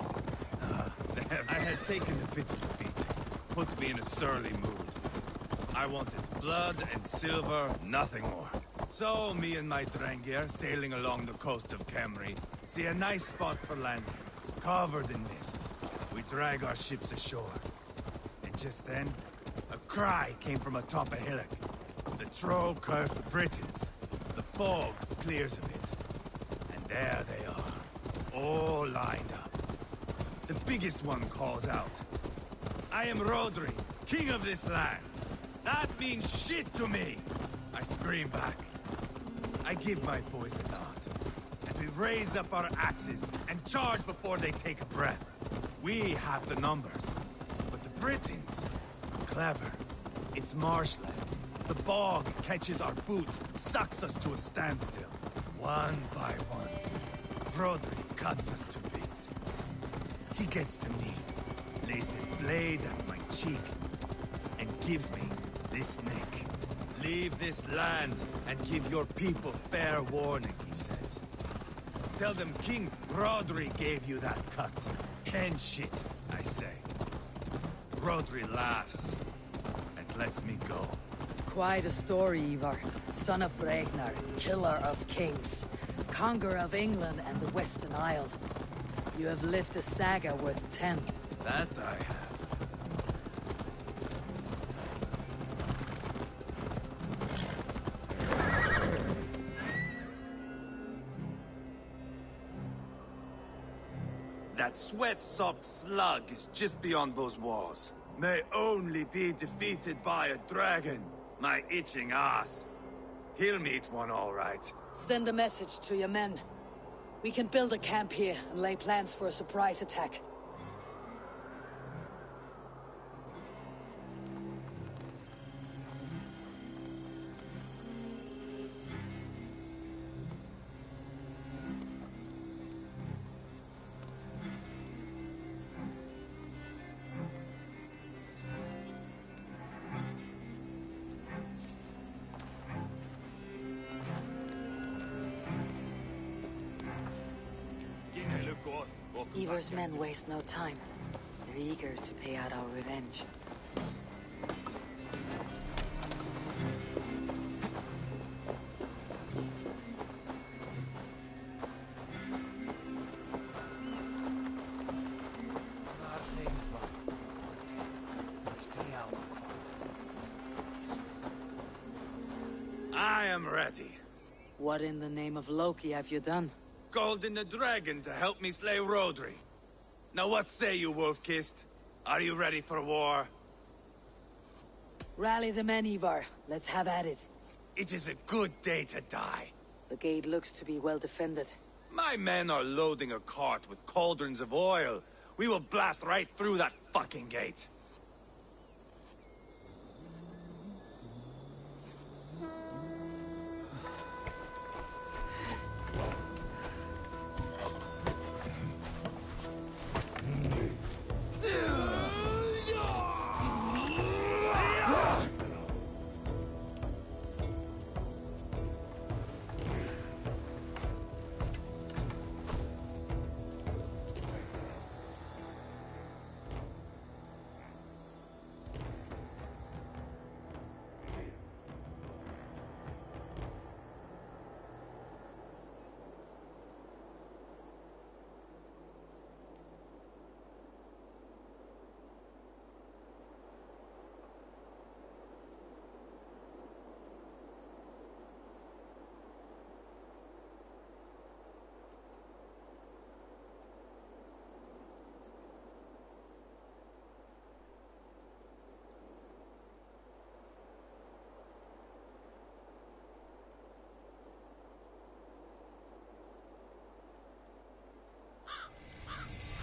I had taken a bit of a beating. Put me in a surly mood. I wanted blood and silver, nothing more. So, me and my Drengir, sailing along the coast of Kemri, see a nice spot for landing, covered in mist. We drag our ships ashore. And just then, a cry came from atop a hillock. The troll-cursed Britons. The fog clears a bit. And there they are, all lined up. The biggest one calls out, "I am Rodri, king of this land. That means shit to me!" I scream back. I give my boys a nod. And we raise up our axes and charge before they take a breath. We have the numbers. But the Britons, clever. It's marshland. The bog catches our boots, sucks us to a standstill. One by one, Rodri cuts us to bits. He gets to me, lays his blade at my cheek, and gives me this neck. Leave this land and give your people fair warning, he says. Tell them King Rodri gave you that cut. Hen shit, I say. Rodri laughs and lets me go. Quite a story, Ivar. Son of Ragnar, killer of kings, conqueror of England and the Western Isle. You have lived a saga worth 10. That I have. That sweat-soaked slug is just beyond those walls. May only be defeated by a dragon. My itching ass. He'll meet one all right. Send a message to your men. We can build a camp here and lay plans for a surprise attack. Ivar's men waste no time. They're eager to pay out our revenge. I am ready. What in the name of Loki have you done? called in the dragon to help me slay Rodri. Now what say you, Wolf-Kissed? Are you ready for war? Rally the men, Ivar. Let's have at it. It is a good day to die. The gate looks to be well defended. My men are loading a cart with cauldrons of oil. We will blast right through that fucking gate.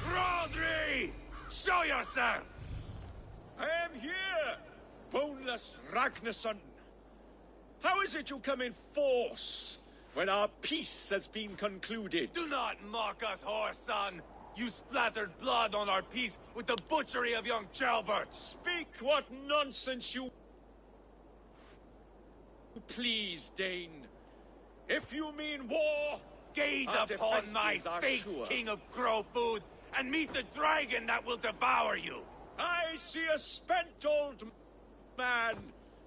Rodri! Show yourself! I am here, boneless Ragnarsson. How is it you come in force when our peace has been concluded? Do not mock us, whoreson! You splattered blood on our peace with the butchery of young Chalbert! Speak what nonsense you please, Dane. If you mean war, gaze our upon my defenses are face, sure. king of crow food, and meet the dragon that will devour you! I see a spent old man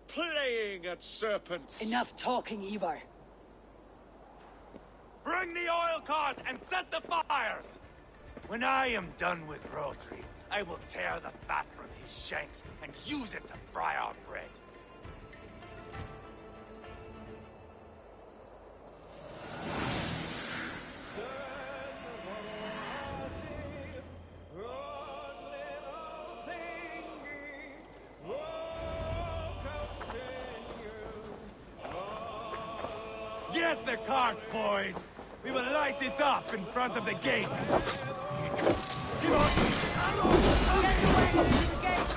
playing at serpents. Enough talking, Ivar. Bring the oil cart and set the fires! When I am done with Rodri, I will tear the fat from his shanks and use it to fry our bread. Get the cart, boys! We will light it up in front of the gate! Get away from the gate!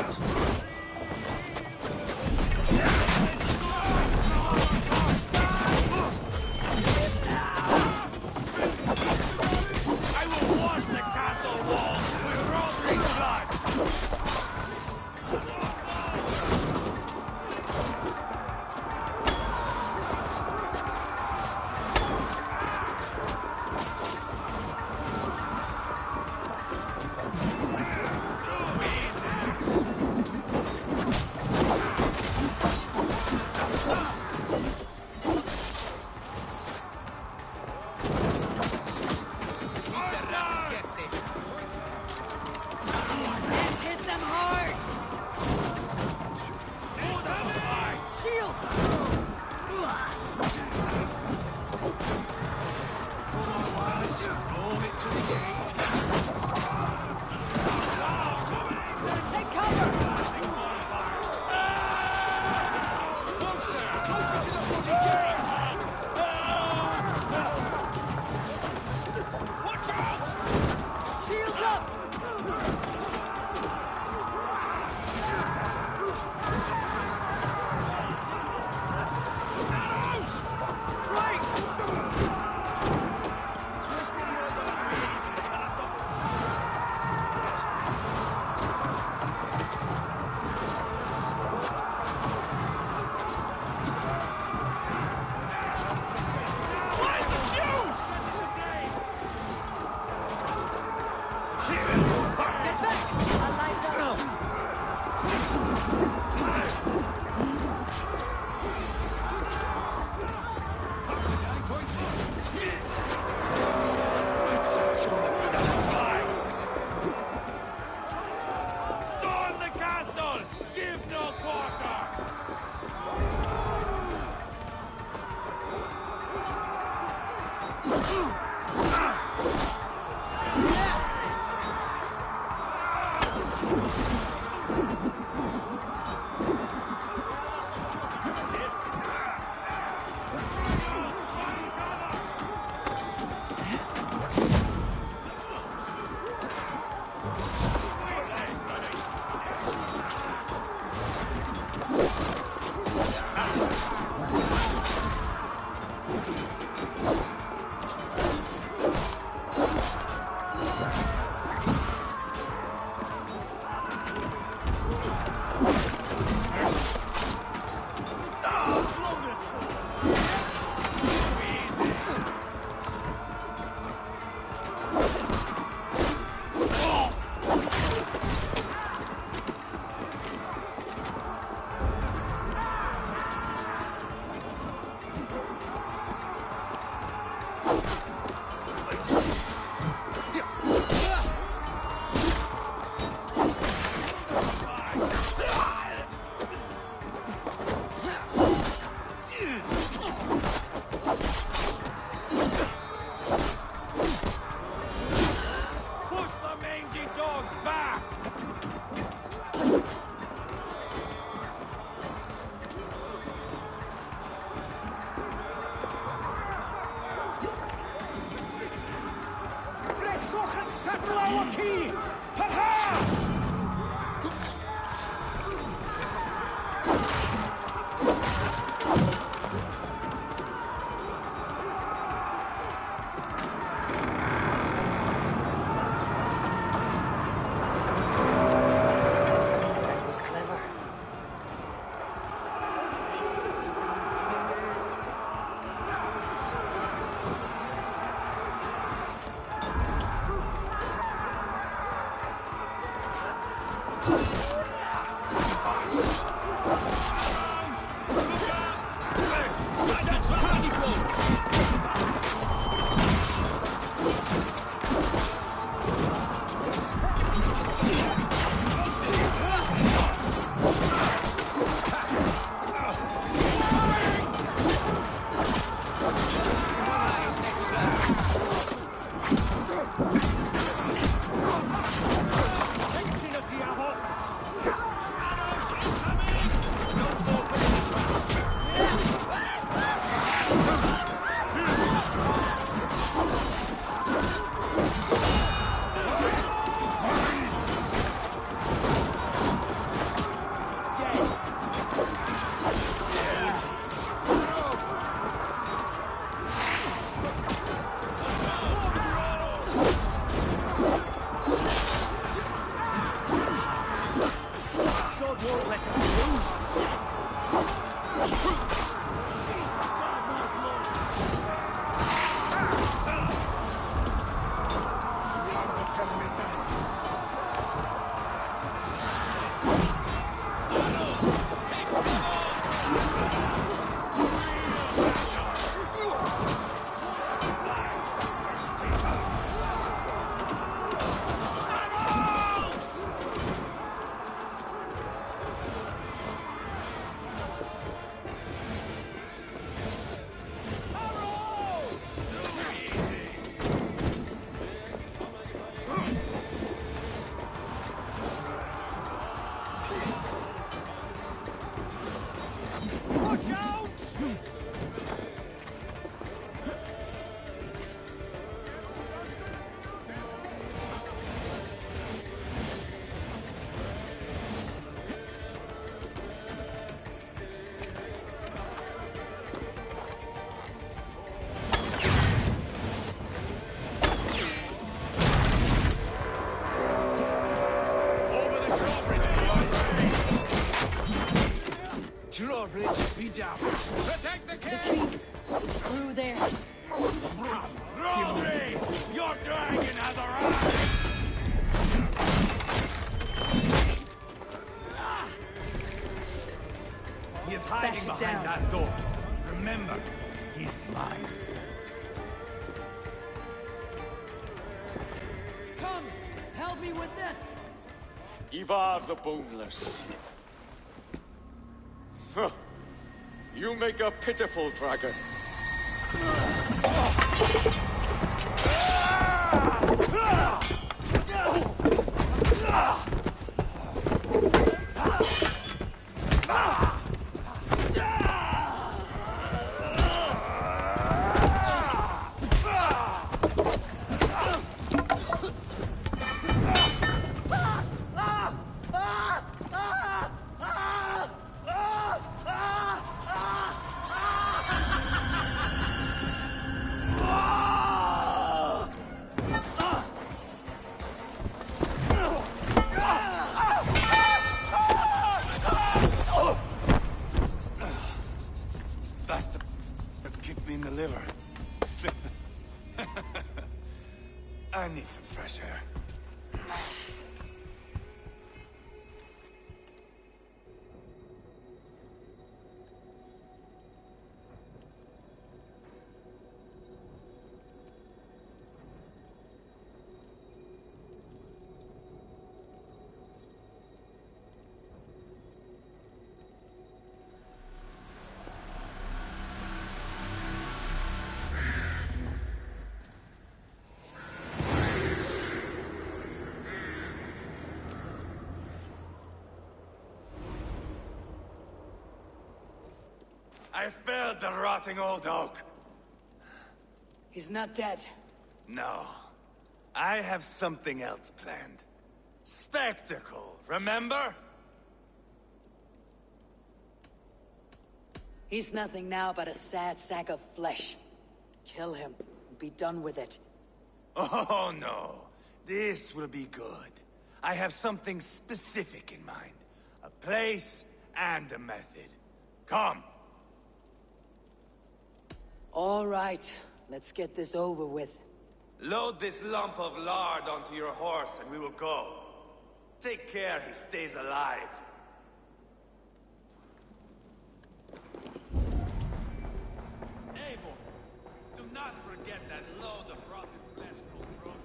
I will wash the castle walls with Rodri's blood! settle our key! Ha-ha! That was clever. Drawbridge leads out. Protect the king! Through there. Rodri! Your dragon has arrived! He is hiding behind that door. Remember, he's mine. Come! Help me with this! Ivar the Boneless. Huh. You make a pitiful dragon. Bastard kicked me in the liver. I need some fresh air. I felled the rotting old oak. He's not dead. No. I have something else planned. Spectacle, remember? He's nothing now but a sad sack of flesh. Kill him, and be done with it. Oh no, this will be good. I have something specific in mind. A place and a method. Come. All right, let's get this over with. Load this lump of lard onto your horse and we will go. Take care he stays alive. Abel, do not forget that load of rotten flesh called groceries.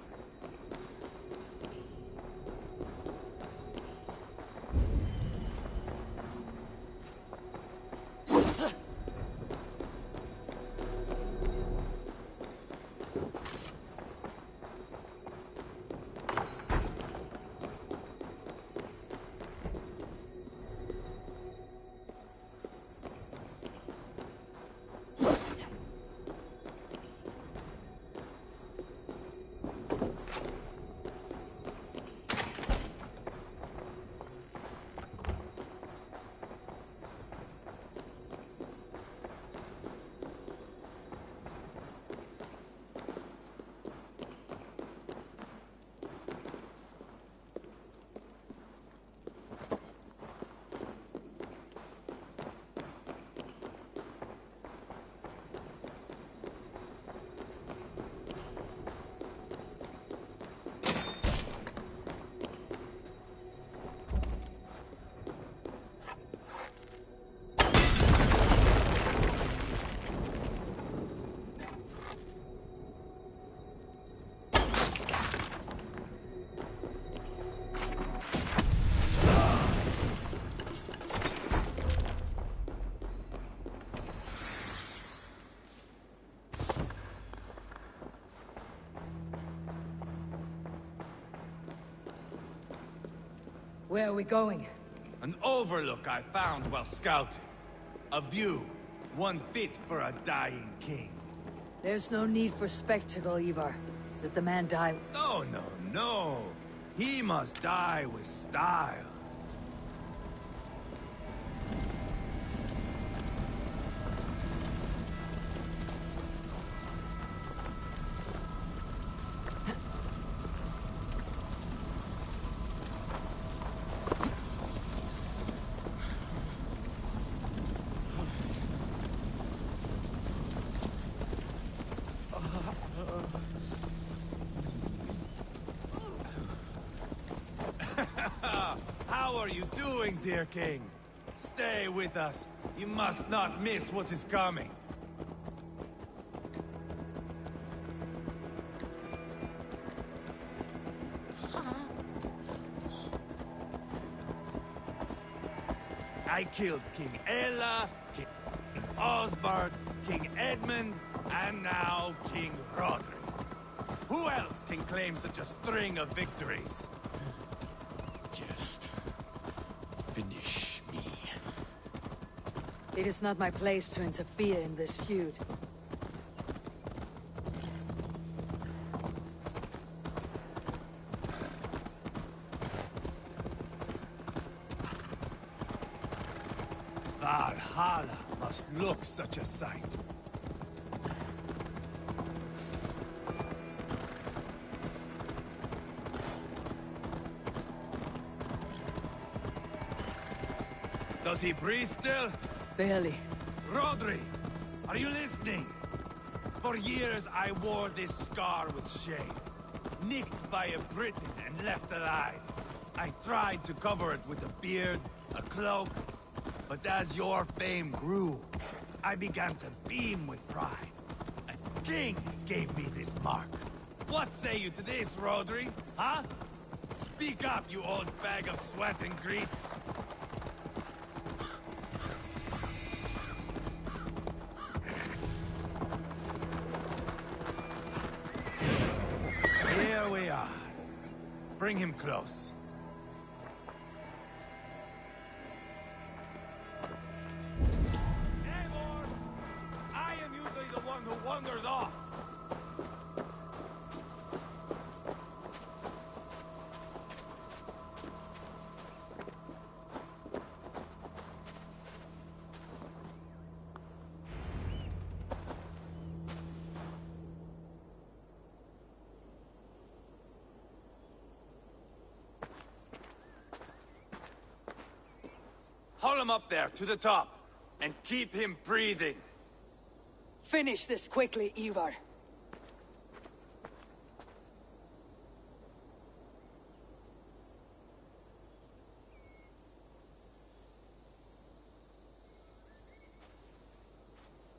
Where are we going? An overlook I found while scouting. A view, one fit for a dying king. There's no need for spectacle, Ivar. Let the man die. No, no, no. He must die with style. How are you doing, dear king? Stay with us. You must not miss what is coming. I killed King Ella, King Osbert, King Edmund, and now King Rodri. Who else can claim such a string of victories? Just finish me. It is not my place to interfere in this feud. Valhalla must look such a sight. Does he breathe still? Barely. Rodri, are you listening? For years I wore this scar with shame. Nicked by a Briton and left alive. I tried to cover it with a beard, a cloak, but as your fame grew, I began to beam with pride. A king gave me this mark. What say you to this, Rodri? Huh? Speak up, you old bag of sweat and grease. Here we are. Bring him close. I am usually the one who wanders off. him up there, to the top, and keep him breathing. Finish this quickly, Ivar.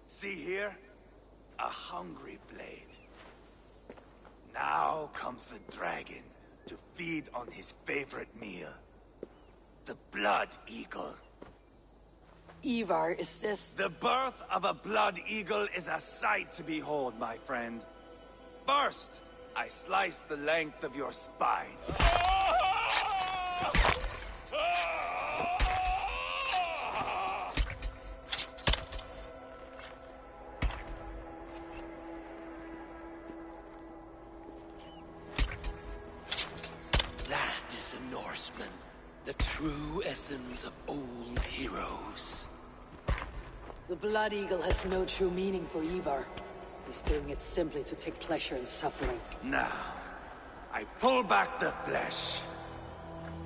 See here? A hungry blade. Now comes the dragon to feed on his favorite meal. The blood eagle. Ivar, is this... The birth of a blood eagle is a sight to behold, my friend. First, I slice the length of your spine. That is a Norseman. The true essence of old heroes. The Blood Eagle has no true meaning for Ivar. He's doing it simply to take pleasure in suffering. Now, I pull back the flesh.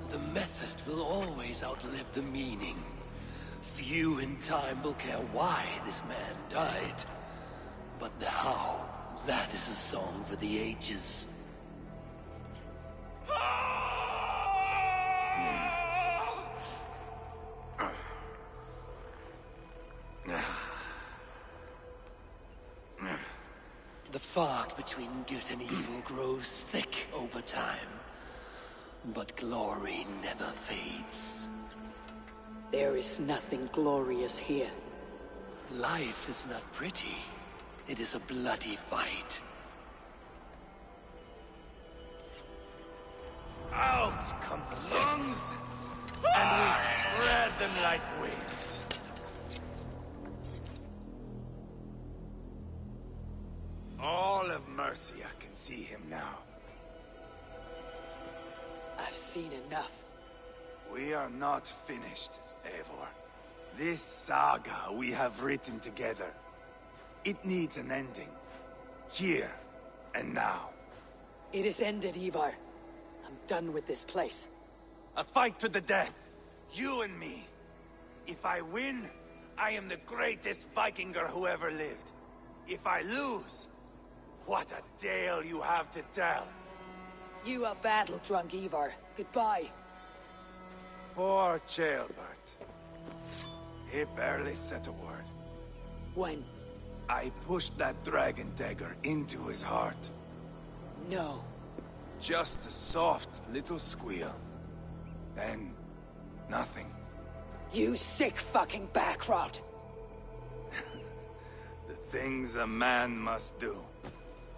The method will always outlive the meaning. Few in time will care why this man died. But the how, that is a song for the ages. The fog between good and evil grows thick over time. But glory never fades. There is nothing glorious here. Life is not pretty. It is a bloody fight. Out come the lungs, and we spread them like wings. All of Mercia can see him now. I've seen enough. We are not finished, Eivor. This saga we have written together, it needs an ending. Here and now. It is ended, Ivar. I'm done with this place. A fight to the death. You and me. If I win, I am the greatest Vikinger who ever lived. If I lose, what a tale you have to tell. You are battle-drunk, Ivar. Goodbye. Poor Ceolbert. He barely said a word. When? I pushed that dragon dagger into his heart. No. Just a soft little squeal. Then, nothing. You sick fucking backrot! The things a man must do.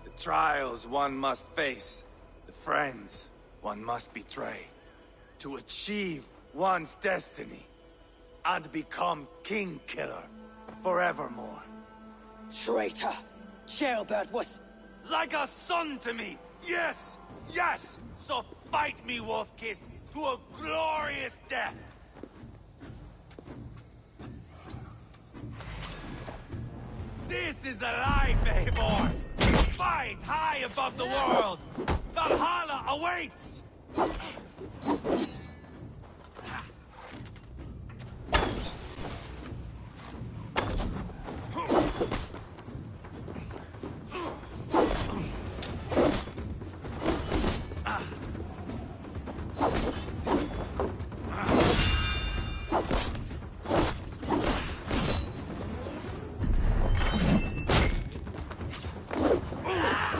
The trials one must face. The friends one must betray. To achieve one's destiny. And become King Killer forevermore. Traitor! Ceolbert was... Like a son to me! Yes! Yes! So fight me, Wolf-Kissed, to a glorious death! This is a life, Eivor! Fight high above the world! Valhalla awaits!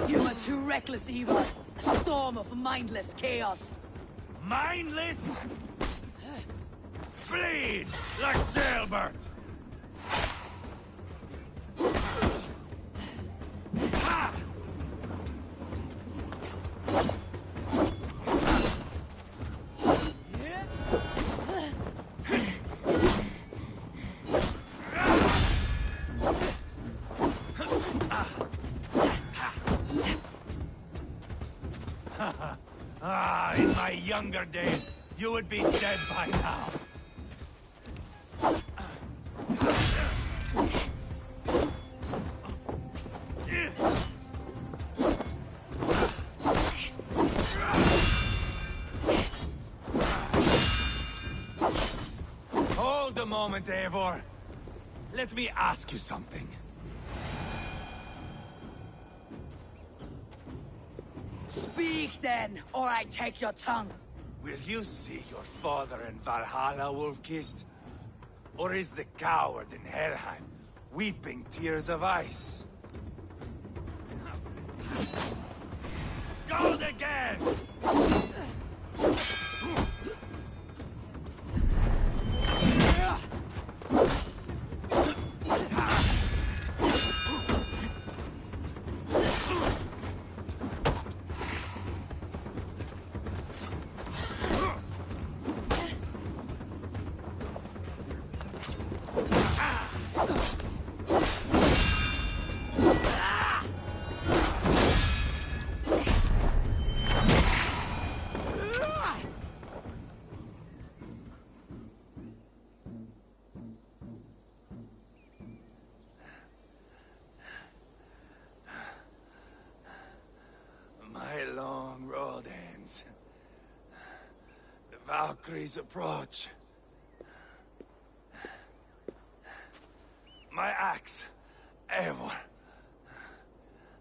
You are too reckless, Ivar. A storm of mindless chaos. Mindless? Bleed like Ceolbert! Ha! In my younger days, you would be dead by now. Hold them moment, Eivor. Let me ask you something. Speak then, or I take your tongue. Will you see your father in Valhalla, Wolf-Kissed? Or is the coward in Helheim weeping tears of ice? Gold again! Valkyries approach. My axe, Eivor.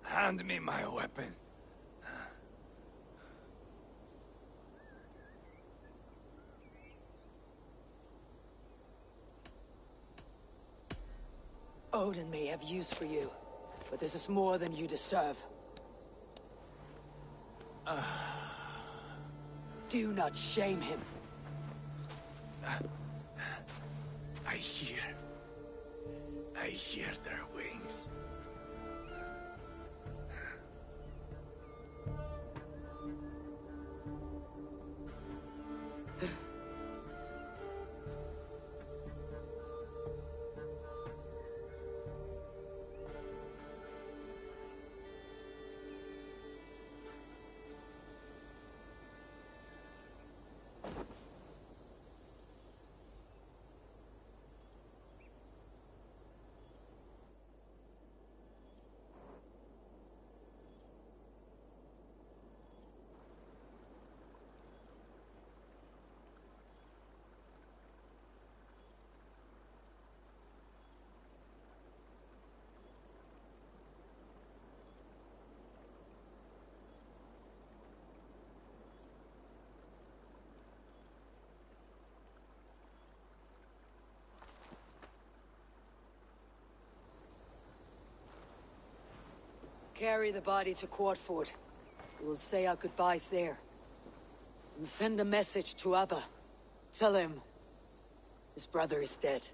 Hand me my weapon. Odin may have use for you, but this is more than you deserve. Do not shame him. I hear their wings. Carry the body to Quartford. We will say our goodbyes there. And send a message to Abba. Tell him his brother is dead.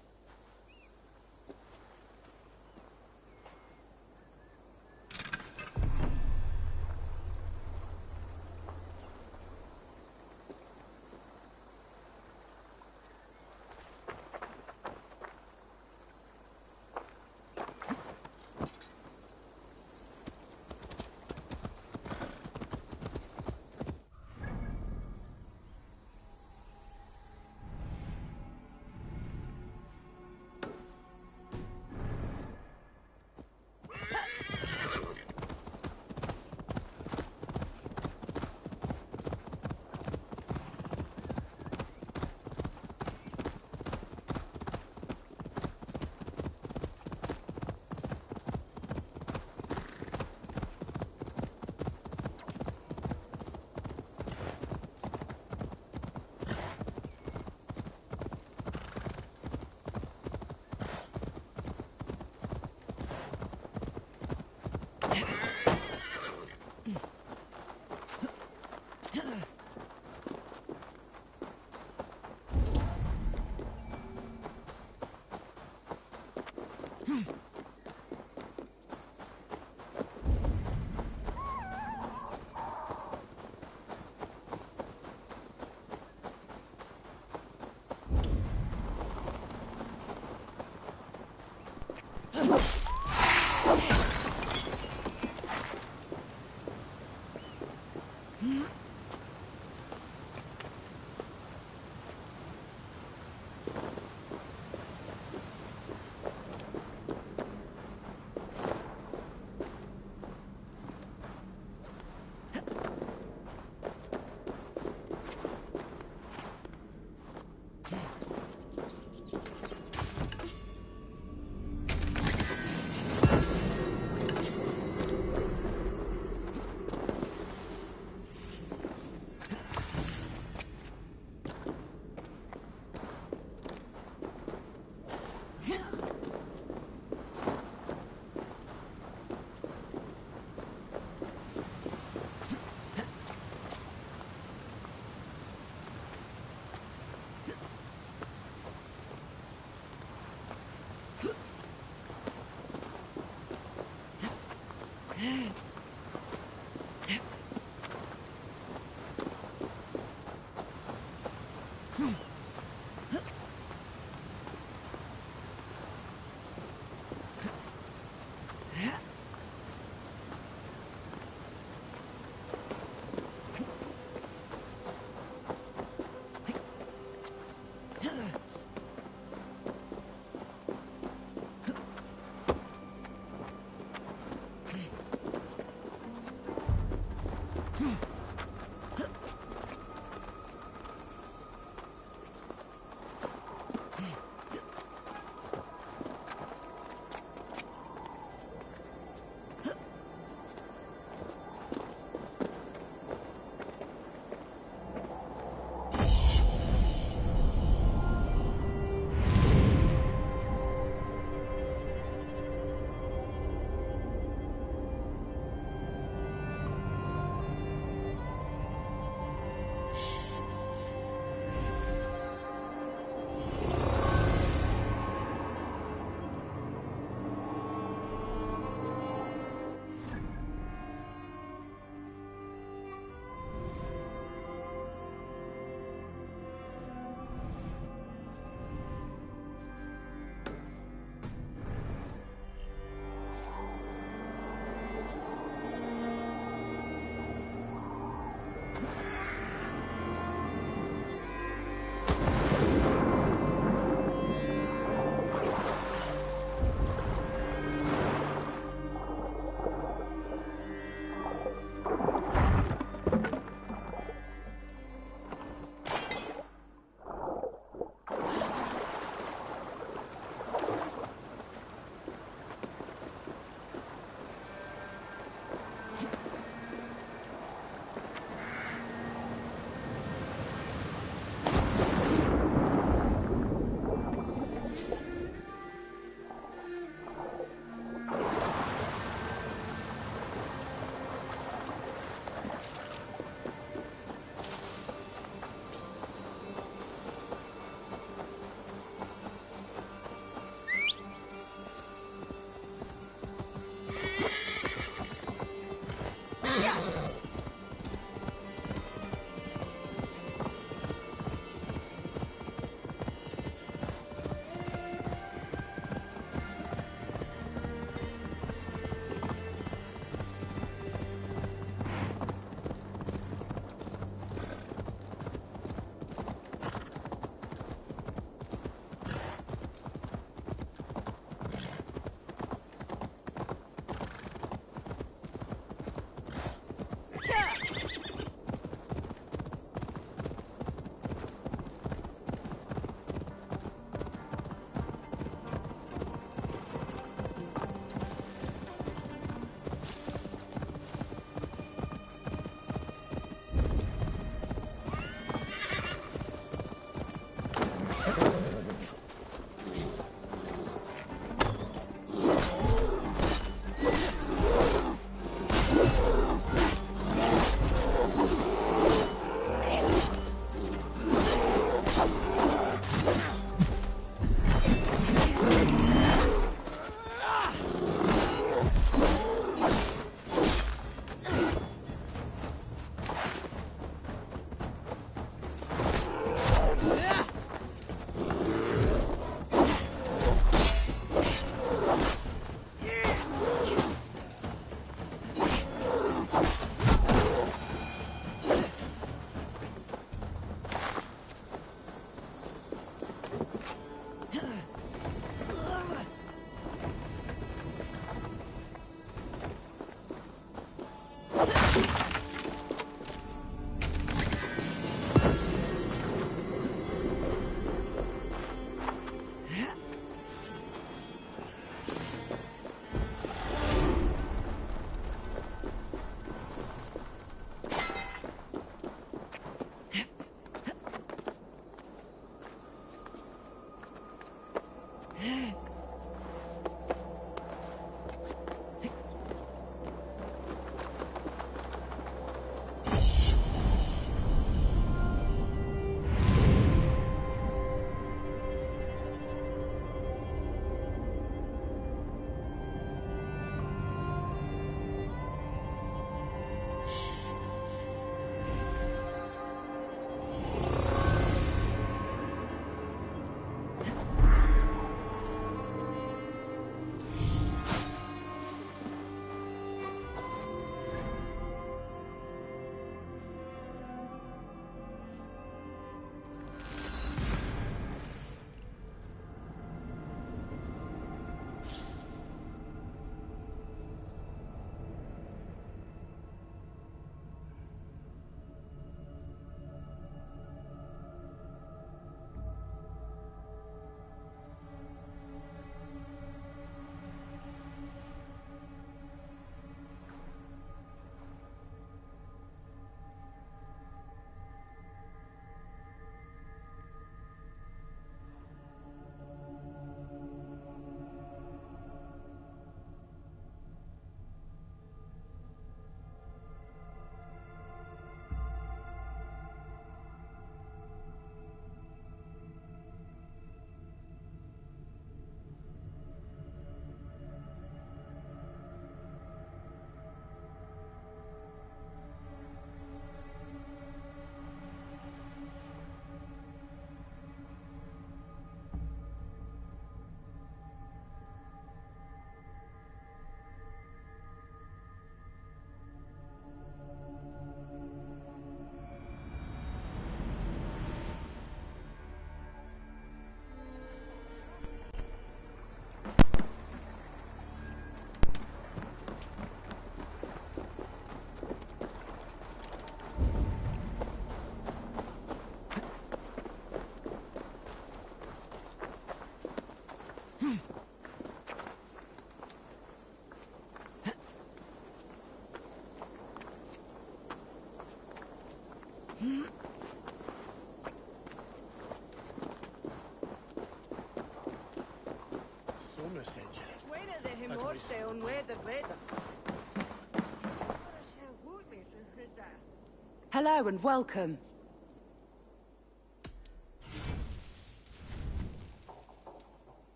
Hello and welcome.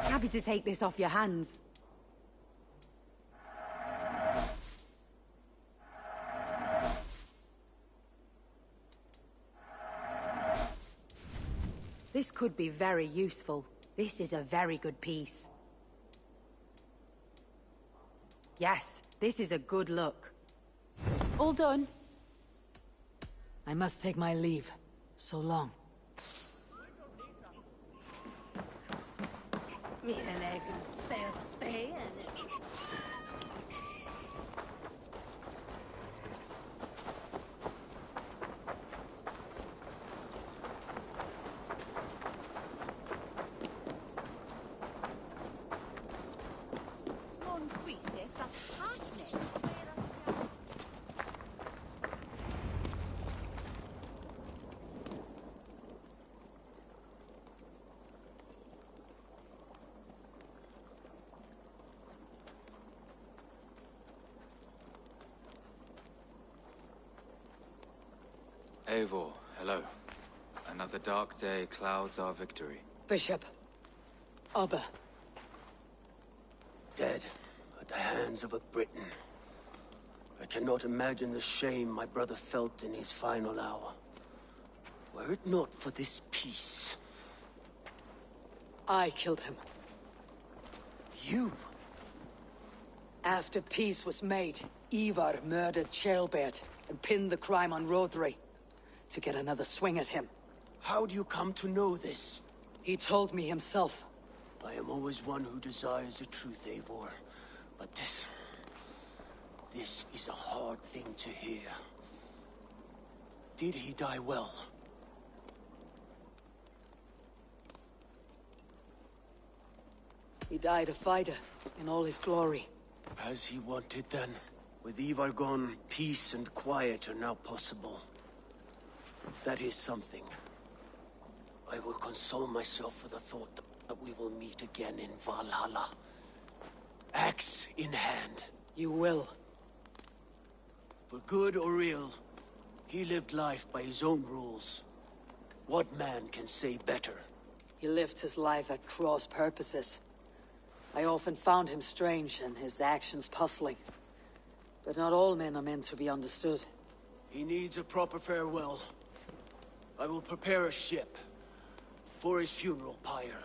Happy to take this off your hands. This could be very useful. This is a very good piece. Yes, this is a good look. All done. I must take my leave. So long. Eivor, hello. Another dark day clouds our victory. Bishop. Abba. Dead at the hands of a Briton. I cannot imagine the shame my brother felt in his final hour. Were it not for this peace... I killed him. You? After peace was made, Ivar murdered Ceolbert and pinned the crime on Rodri to get another swing at him. How do you come to know this? He told me himself. I am always one who desires the truth, Eivor. But this is a hard thing to hear. Did he die well? He died a fighter, in all his glory. As he wanted then. With Ivar gone, peace and quiet are now possible. That is something. I will console myself with the thought that we will meet again in Valhalla. Axe in hand. You will. For good or ill, he lived life by his own rules. What man can say better? He lived his life at cross purposes. I often found him strange and his actions puzzling. But not all men are meant to be understood. He needs a proper farewell. I will prepare a ship for his funeral pyre.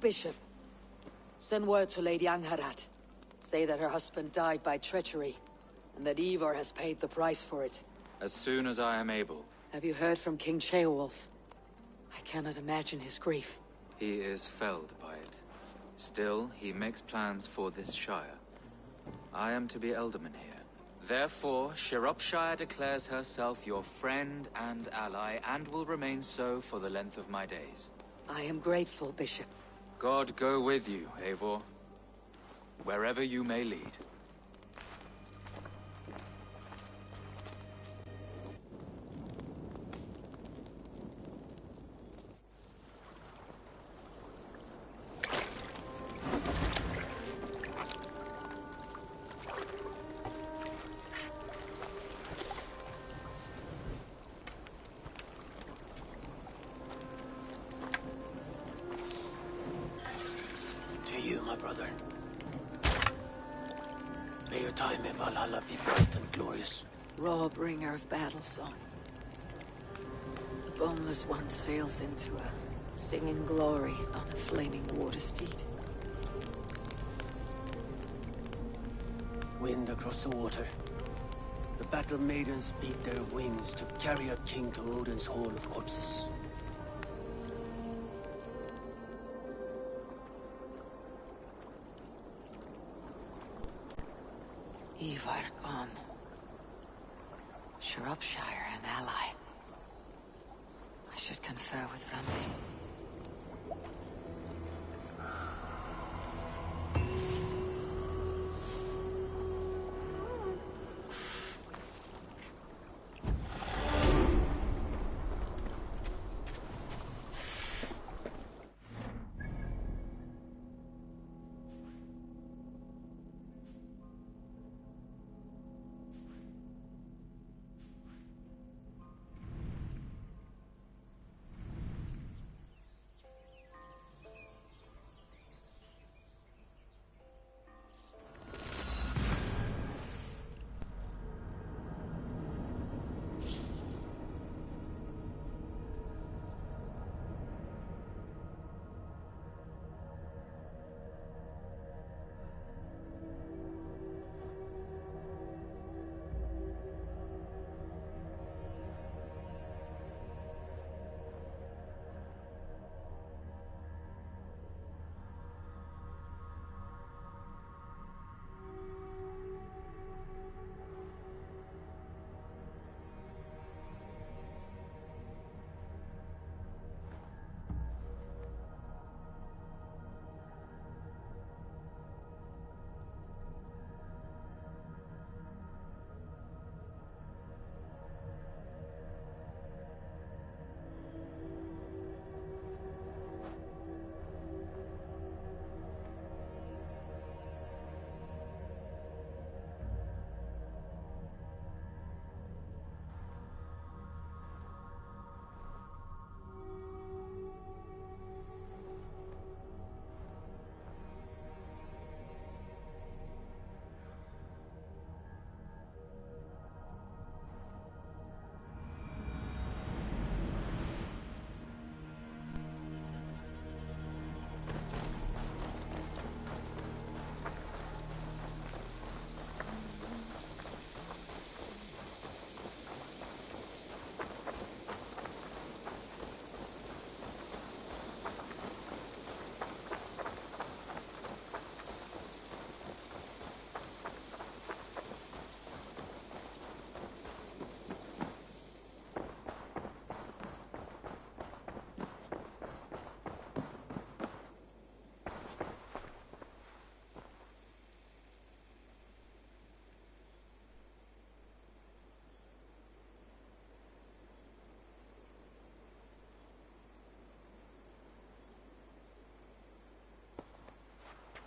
Bishop, send word to Lady Angharad. Say that her husband died by treachery, and that Ivar has paid the price for it. As soon as I am able. Have you heard from King Ceolwulf? I cannot imagine his grief. He is felled by it. Still, he makes plans for this shire. I am to be Elderman here. Therefore, Shropshire declares herself your friend and ally, and will remain so for the length of my days. I am grateful, Bishop. God go with you, Eivor. Wherever you may lead. Bringer of battle song. The boneless one sails into her, singing glory on a flaming water steed. Wind across the water. The battle maidens beat their wings to carry a king to Odin's hall of corpses. Ivar gone. Shropshire, an ally. I should confer with Randi.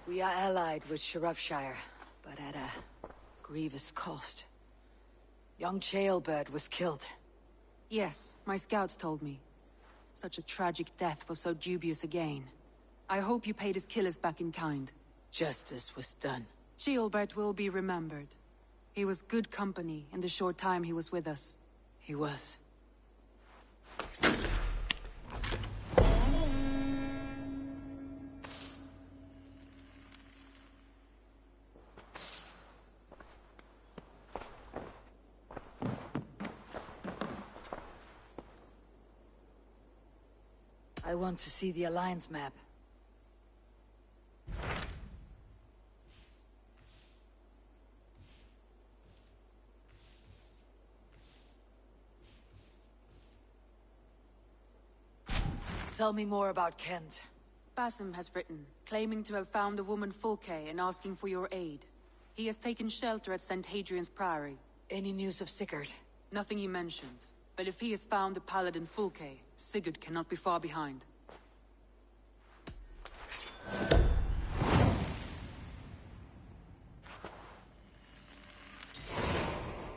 We are allied with Shropshire, but at a grievous cost. Young Chaelbert was killed. Yes, my scouts told me. Such a tragic death for so dubious a gain. I hope you paid his killers back in kind. Justice was done. Chaelbert will be remembered. He was good company in the short time he was with us. He was. I want to see the Alliance map. Tell me more about Kent. Basim has written, claiming to have found the woman Fulke and asking for your aid. He has taken shelter at St. Hadrian's Priory. Any news of Sigurd? Nothing he mentioned. But if he has found the paladin Fulke, Sigurd cannot be far behind.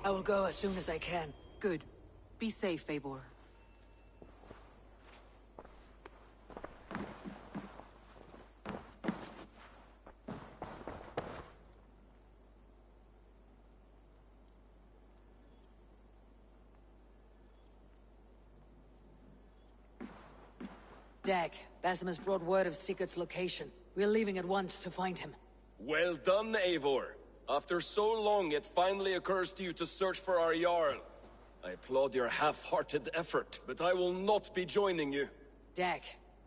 I will go as soon as I can. Good. Be safe, Eivor. Dag, Basim has brought word of Sigurd's location. We're leaving at once to find him. Well done, Eivor. After so long, it finally occurs to you to search for our Jarl. I applaud your half-hearted effort, but I will not be joining you. Dag,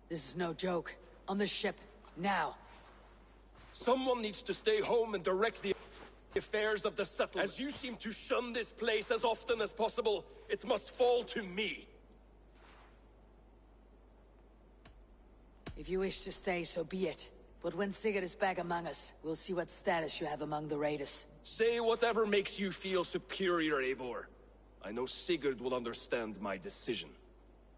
this is no joke. On the ship, now. Someone needs to stay home and direct the affairs of the settlement. As you seem to shun this place as often as possible, it must fall to me. If you wish to stay, so be it. But when Sigurd is back among us, we'll see what status you have among the raiders. Say whatever makes you feel superior, Eivor. I know Sigurd will understand my decision.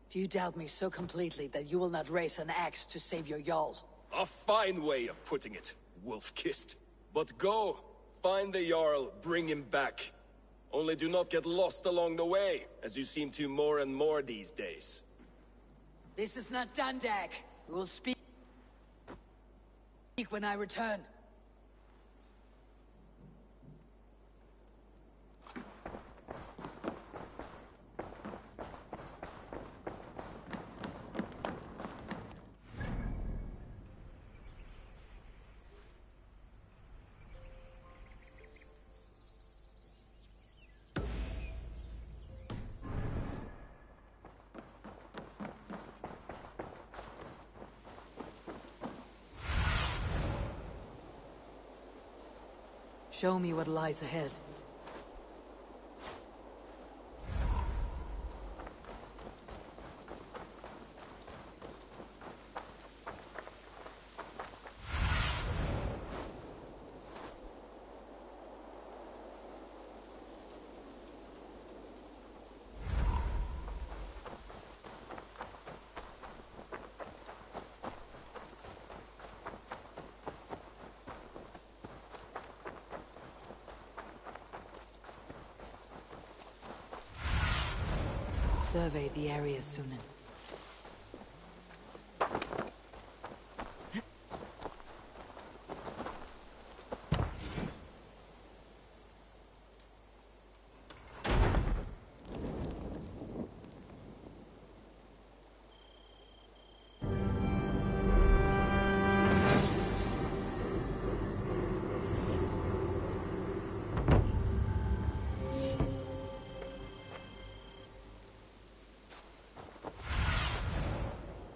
Do you doubt me so completely that you will not raise an axe to save your Jarl? A fine way of putting it, wolf-kissed. But go, find the Jarl, bring him back. Only do not get lost along the way, as you seem to more and more these days. This is not done, Dag. We will speak when I return. Show me what lies ahead. Survey the area, Sunan.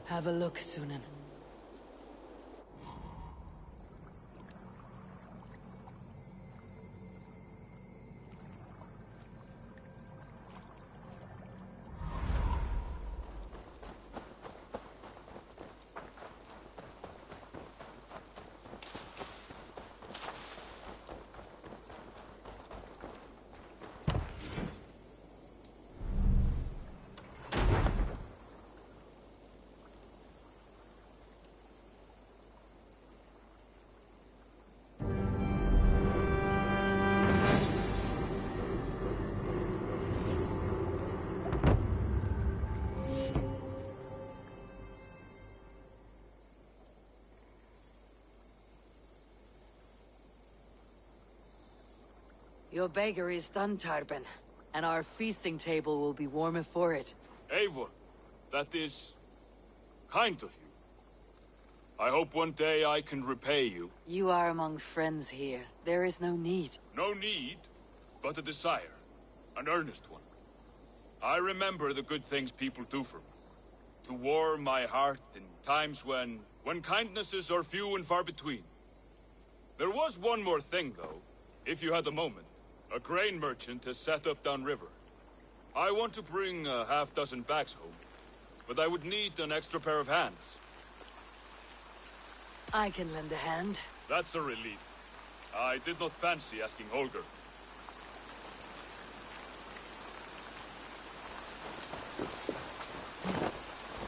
Have a look, Sunan. Your bakery is done, Tarben, and our feasting table will be warmer for it. Eivor, that is kind of you. I hope one day I can repay you. You are among friends here. There is no need. No need, but a desire. An earnest one. I remember the good things people do for me. To warm my heart in times when kindnesses are few and far between. There was one more thing, though, if you had a moment. A grain merchant has set up downriver. I want to bring a half-dozen bags home, but I would need an extra pair of hands. I can lend a hand. That's a relief. I did not fancy asking Holger.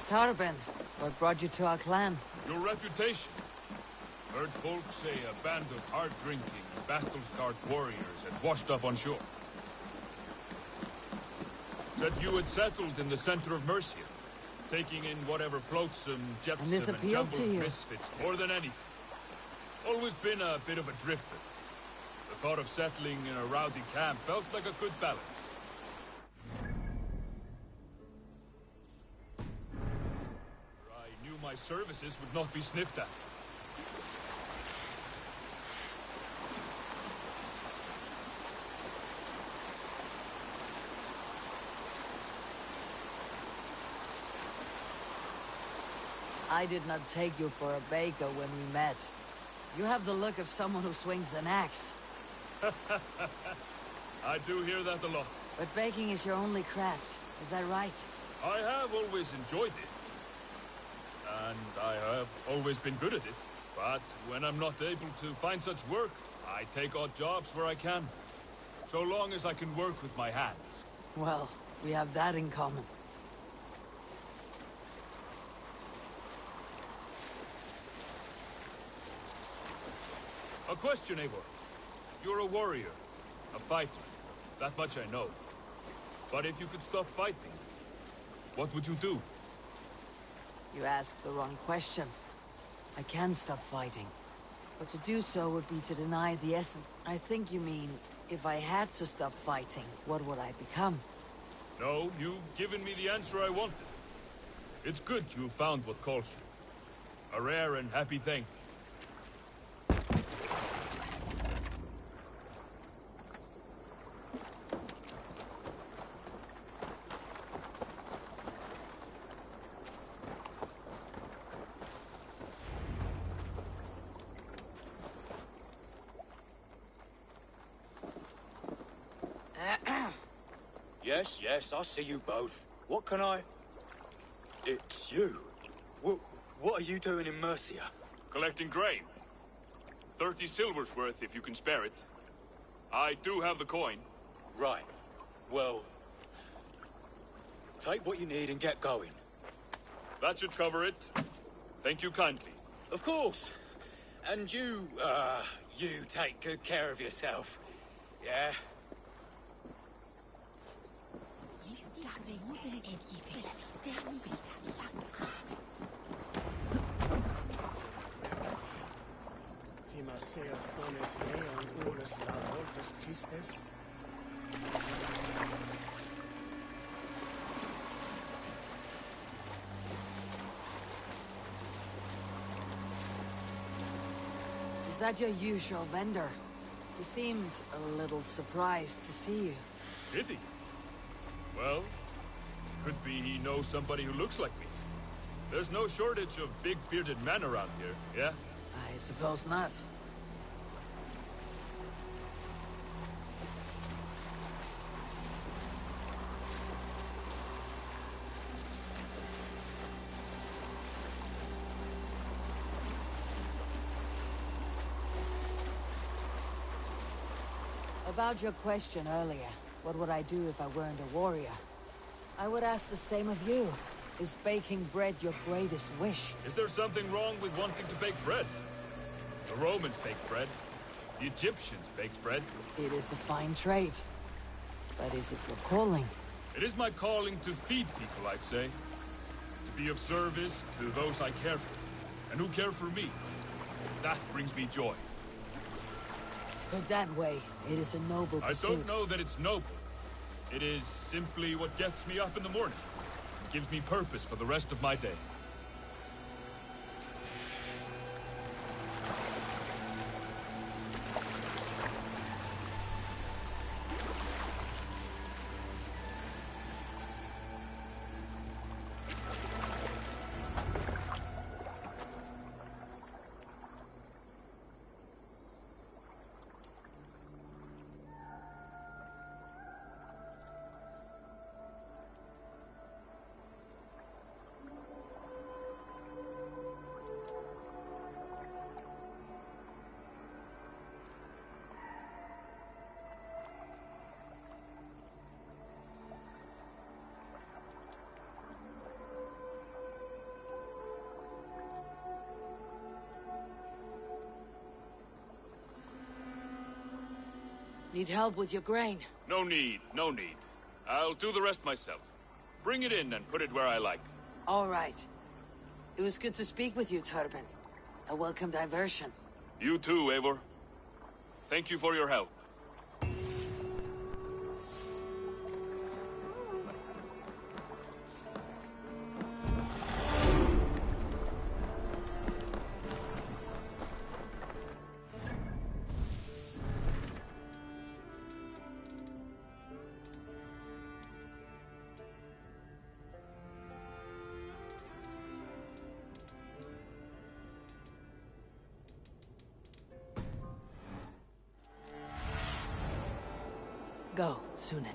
Tarben, what brought you to our clan? Your reputation. Heard folks say a band of hard-drinking, battle-scarred warriors had washed up on shore. Said you had settled in the center of Mercia, taking in whatever flotsam, jetsam, and jumbled misfits more than anything. Always been a bit of a drifter. The thought of settling in a rowdy camp felt like a good balance. I knew my services would not be sniffed at. I did not take you for a baker when we met. You have the look of someone who swings an axe. I do hear that a lot. But baking is your only craft, is that right? I have always enjoyed it. And I have always been good at it. But when I'm not able to find such work, I take odd jobs where I can. So long as I can work with my hands. Well, we have that in common. A question, Eivor. You're a warrior, a fighter. That much I know. But if you could stop fighting, what would you do? You asked the wrong question. I can stop fighting. But to do so would be to deny the essence. I think you mean, if I had to stop fighting, what would I become? No, you've given me the answer I wanted. It's good you found what calls you. A rare and happy thing. Yes, I see you both. What can I... It's you. What are you doing in Mercia? Collecting grain. 30 silver's worth if you can spare it. I do have the coin. Right. Well... take what you need and get going. That should cover it. Thank you kindly. Of course. And you take good care of yourself. Yeah? Is that your usual vendor? He seemed a little surprised to see you. Did he? Well, could be he knows somebody who looks like me. There's no shortage of big bearded men around here, yeah? I suppose not. About your question earlier, what would I do if I weren't a warrior? I would ask the same of you. Is baking bread your greatest wish? Is there something wrong with wanting to bake bread? The Romans baked bread. The Egyptians baked bread. It is a fine trade. But is it your calling? It is my calling to feed people, I'd say. To be of service to those I care for, and who care for me. That brings me joy. Put that way, it is a noble pursuit. I don't know that it's noble. It is simply what gets me up in the morning. It gives me purpose for the rest of my day. Need help with your grain? No need, no need. I'll do the rest myself. Bring it in and put it where I like. All right. It was good to speak with you, Turban. A welcome diversion. You too, Eivor. Thank you for your help. Go, Sunan.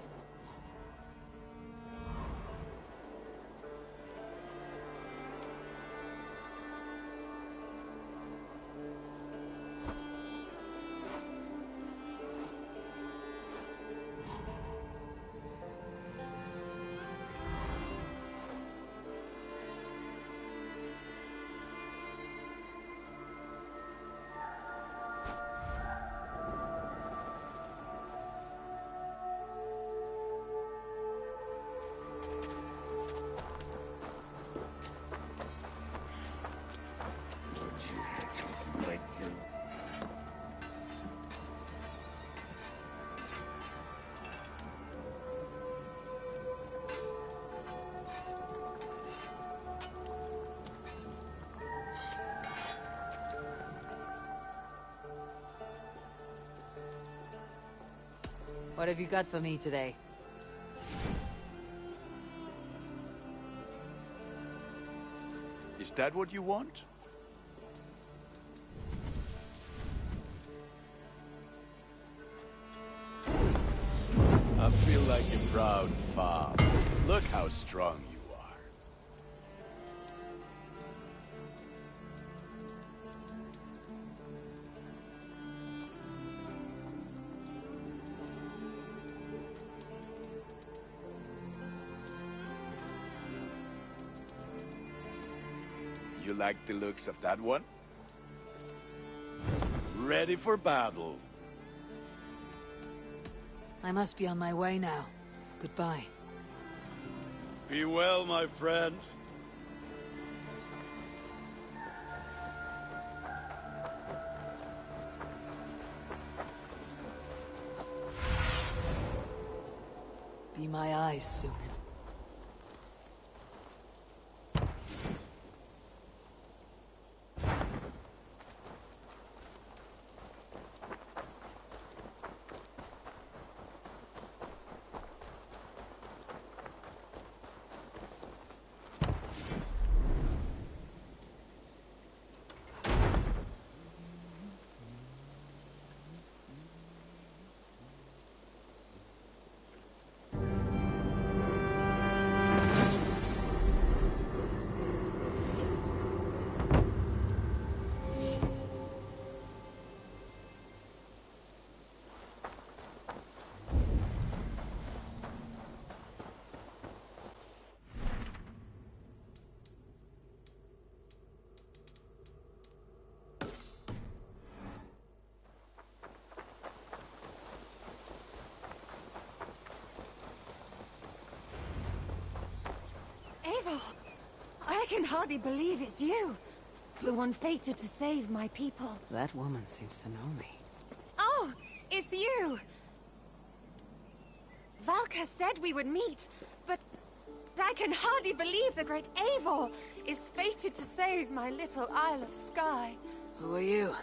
What have you got for me today? Is that what you want? I feel like a proud father. Look how strong you are. You like the looks of that one? Ready for battle. I must be on my way now. Goodbye. Be well, my friend. Be my eyes, Sunan. I can hardly believe it's you. The one fated to save my people. That woman seems to know me. Oh, It's you! Valka said we would meet, but I can hardly believe the great Eivor is fated to save my little Isle of Skye. Who are you?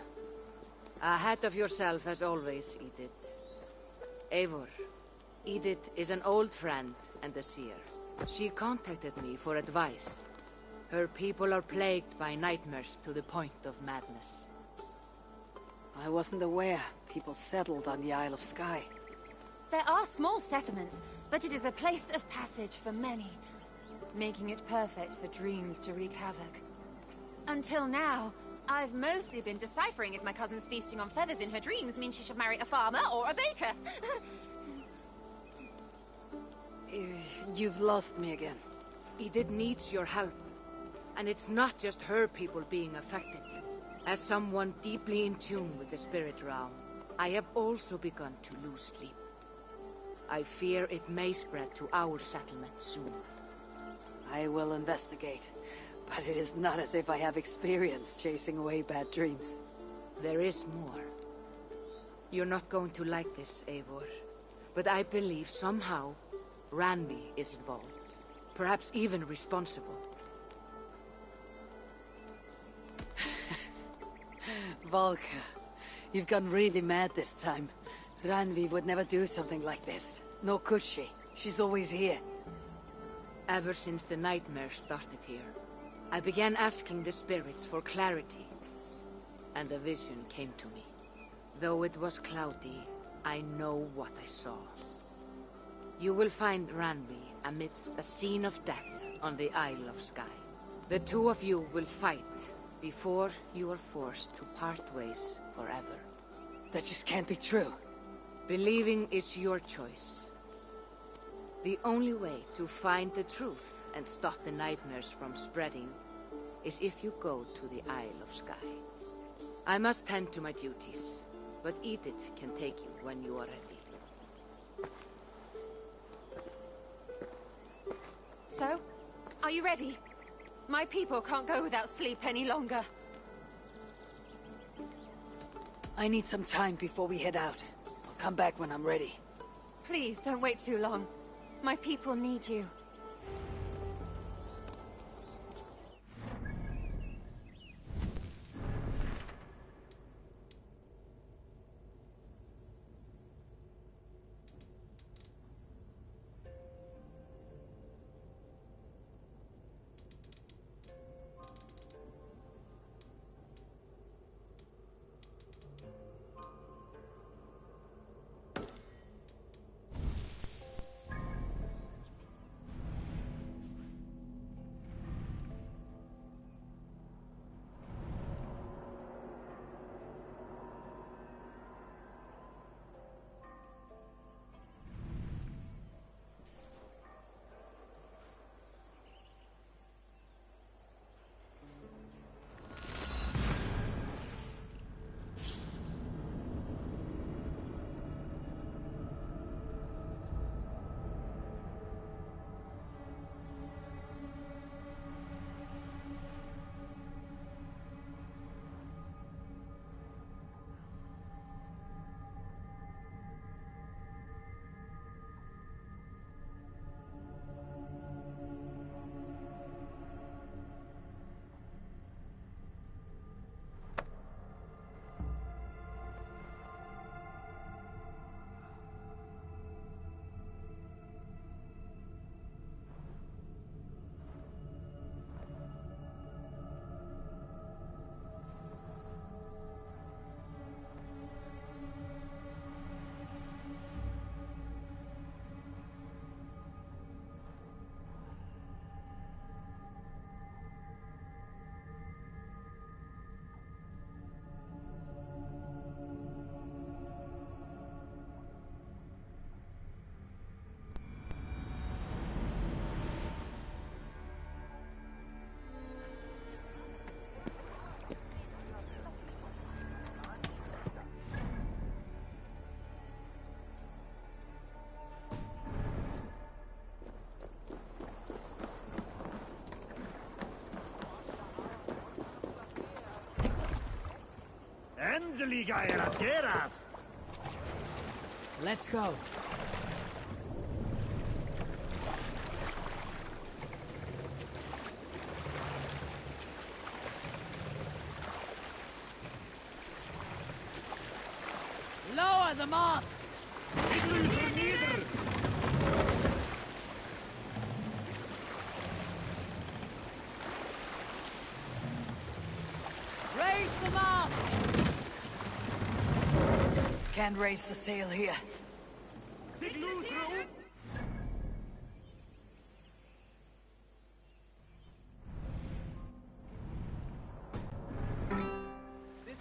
Ahead of yourself, as always, Edith. Eivor. Edith is an old friend and a seer. She contacted me for advice. Her people are plagued by nightmares to the point of madness. I wasn't aware people settled on the Isle of Skye. There are small settlements, but it is a place of passage for many, making it perfect for dreams to wreak havoc. Until now, I've mostly been deciphering if my cousin's feasting on feathers in her dreams means she should marry a farmer or a baker. You've lost me again. Edith needs your help. And it's not just her people being affected. As someone deeply in tune with the spirit realm, I have also begun to lose sleep. I fear it may spread to our settlement soon. I will investigate, but it is not as if I have experience chasing away bad dreams. There is more. You're not going to like this, Eivor, but I believe somehow Randvi is involved, perhaps even responsible. Valka, you've gone really mad this time. Randvi would never do something like this. Nor could she. She's always here. Ever since the nightmare started here, I began asking the spirits for clarity. And a vision came to me. Though it was cloudy, I know what I saw. You will find Randvi amidst a scene of death on the Isle of Skye. The two of you will fight before you are forced to part ways forever. That just can't be true. Believing is your choice. The only way to find the truth and stop the nightmares from spreading is if you go to the Isle of Skye. I must tend to my duties, but Edith can take you when you are ready. So, are you ready? My people can't go without sleep any longer. I need some time before we head out. I'll come back when I'm ready. Please, don't wait too long. My people need you. Endelig är att gerast! Let's go. Lower the mast! Raise the mast! Can't raise the sail here. This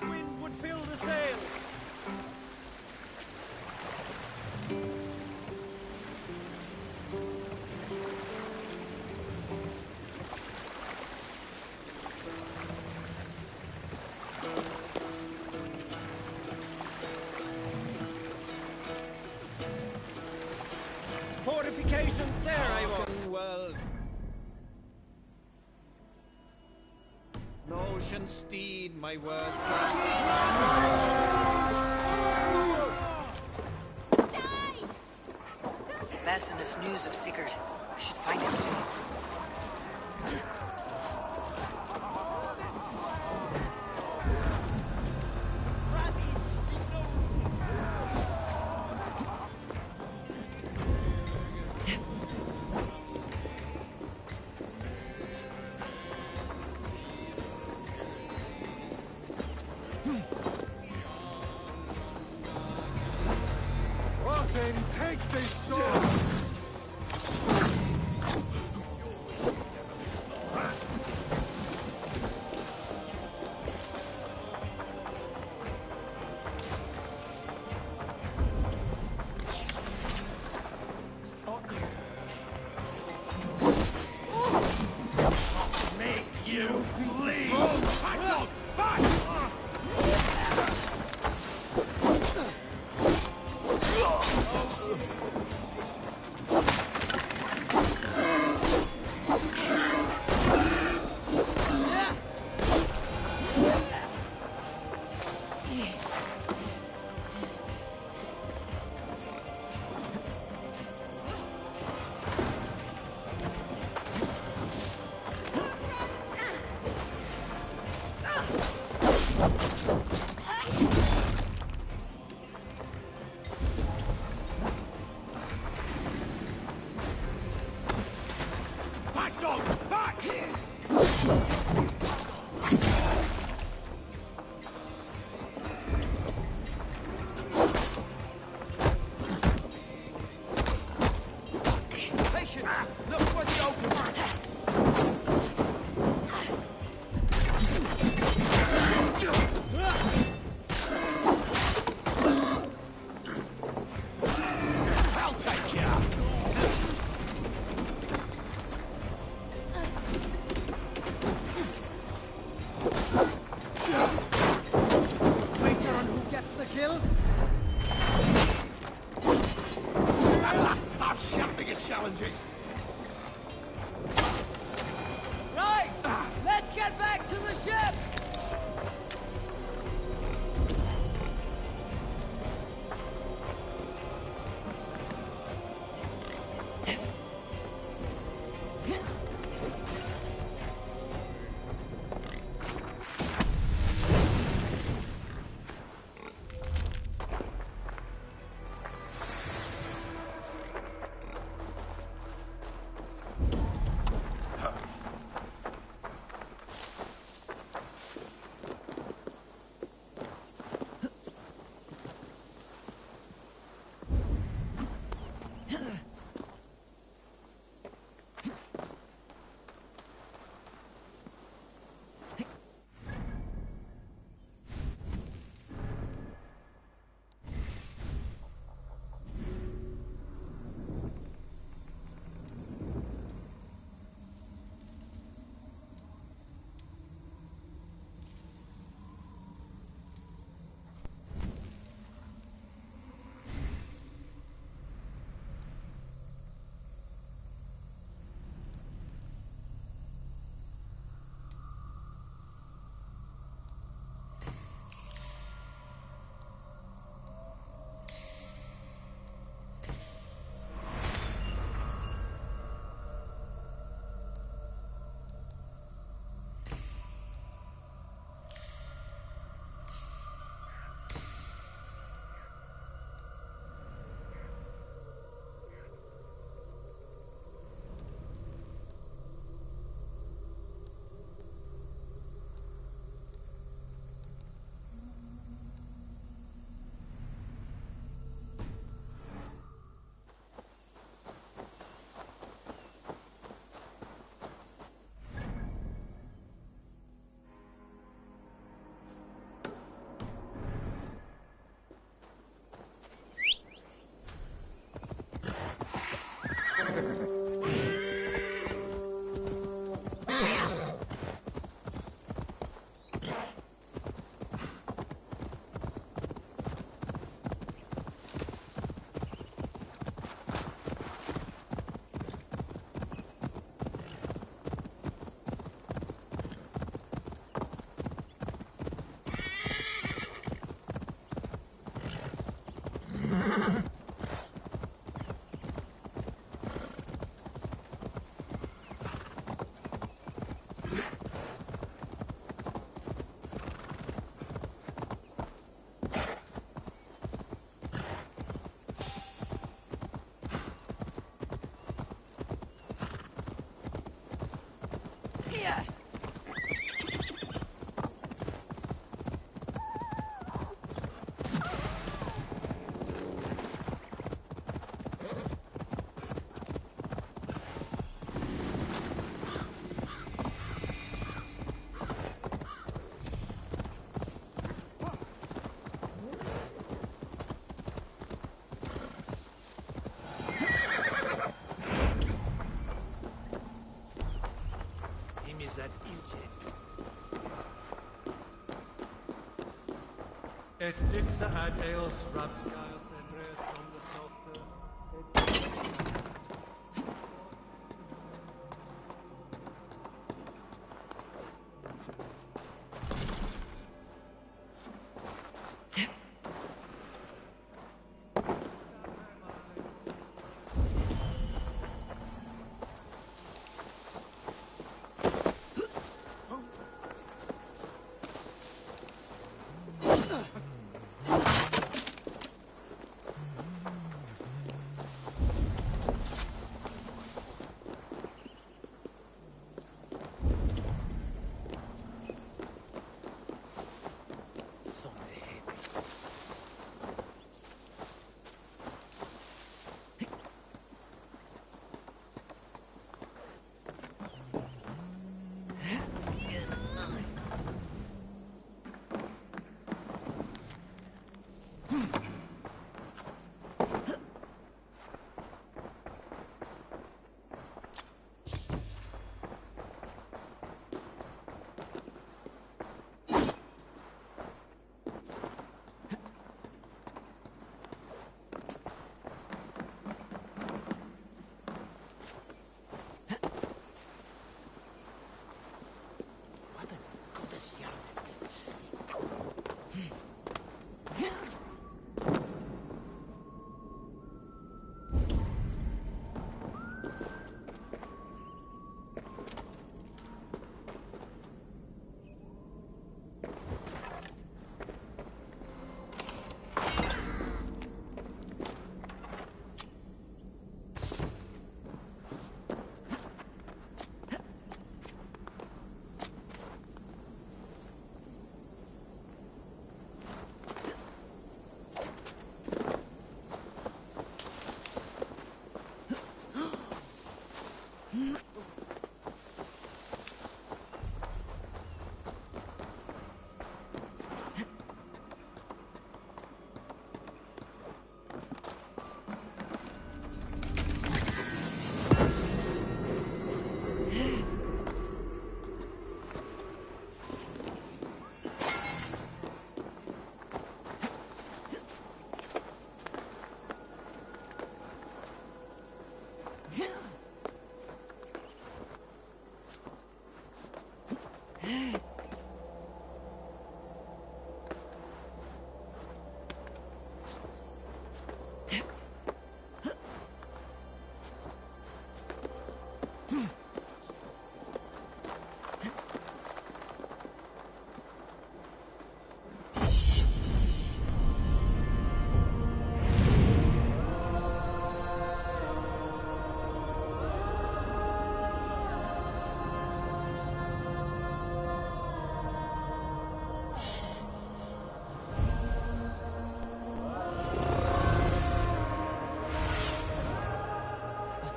wind would fill the sail. Fortifications there, Eivor. Well, no ocean steed, my words. Basim has news of Sigurd. I should find him soon. Then take this sword! Make you bleed! Back! Back, dog! Back! Et dixa ad eos rapscales embreus omnes nostra.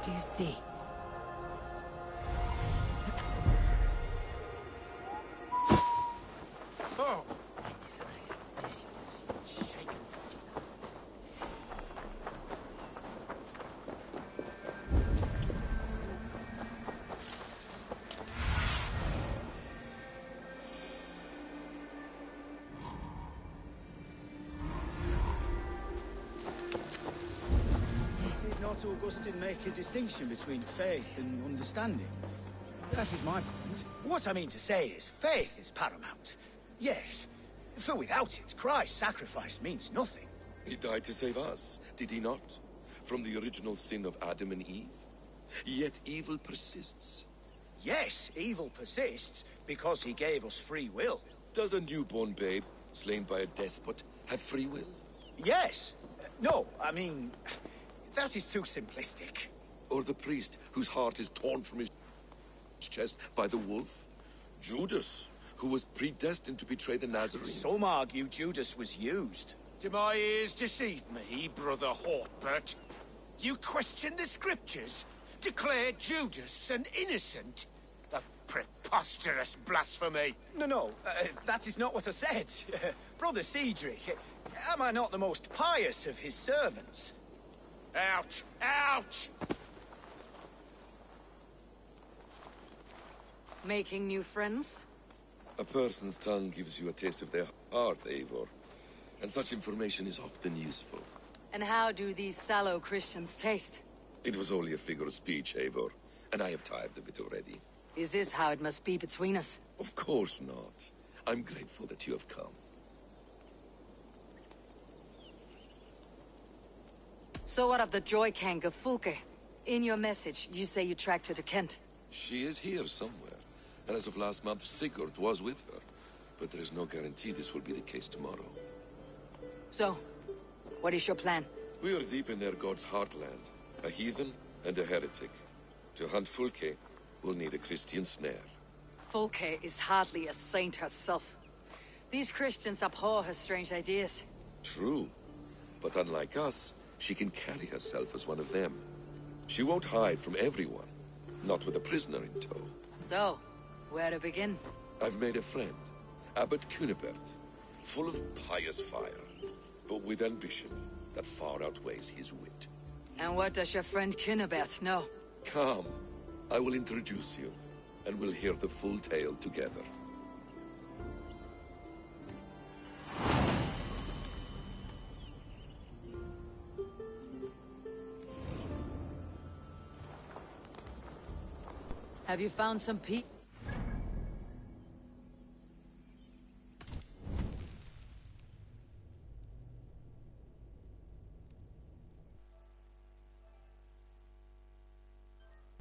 Do you see? Oh! Did not Augustine make a distinction between faith and understanding? That is my point. What I mean to say is, faith is paramount. Yes, for without it, Christ's sacrifice means nothing. He died to save us, did he not? From the original sin of Adam and Eve? Yet evil persists. Yes, evil persists because he gave us free will. Does a newborn babe, slain by a despot, have free will? Yes. No, I mean, that is too simplistic. Or the priest whose heart is torn from his chest by the wolf? Judas, who was predestined to betray the Nazarene? Some argue Judas was used. Do my ears deceive me, Brother Hortbert? You question the scriptures? Declare Judas an innocent? A preposterous blasphemy! No, that is not what I said. Brother Cedric, am I not the most pious of his servants? Out! Out! Making new friends? A person's tongue gives you a taste of their heart, Eivor. and such information is often useful. And how do these sallow Christians taste? It was only a figure of speech, Eivor, and I have tired of it already. Is this how it must be between us? Of course not. I'm grateful that you have come. So what of the Joy Kank of Fulke? In your message, you say you tracked her to Kent. She is here somewhere, and as of last month, Sigurd was with her. But there is no guarantee this will be the case tomorrow. So, what is your plan? We are deep in their god's heartland. A heathen and a heretic. To hunt Fulke, we'll need a Christian snare. Fulke is hardly a saint herself. These Christians abhor her strange ideas. True. But unlike us, she can carry herself as one of them. She won't hide from everyone. Not with a prisoner in tow. So, where to begin? I've made a friend. Abbot Cunibert. Full of pious fire. But with ambition that far outweighs his wit. And what does your friend Cunibert know? Come. I will introduce you. And we'll hear the full tale together. Have you found some peace?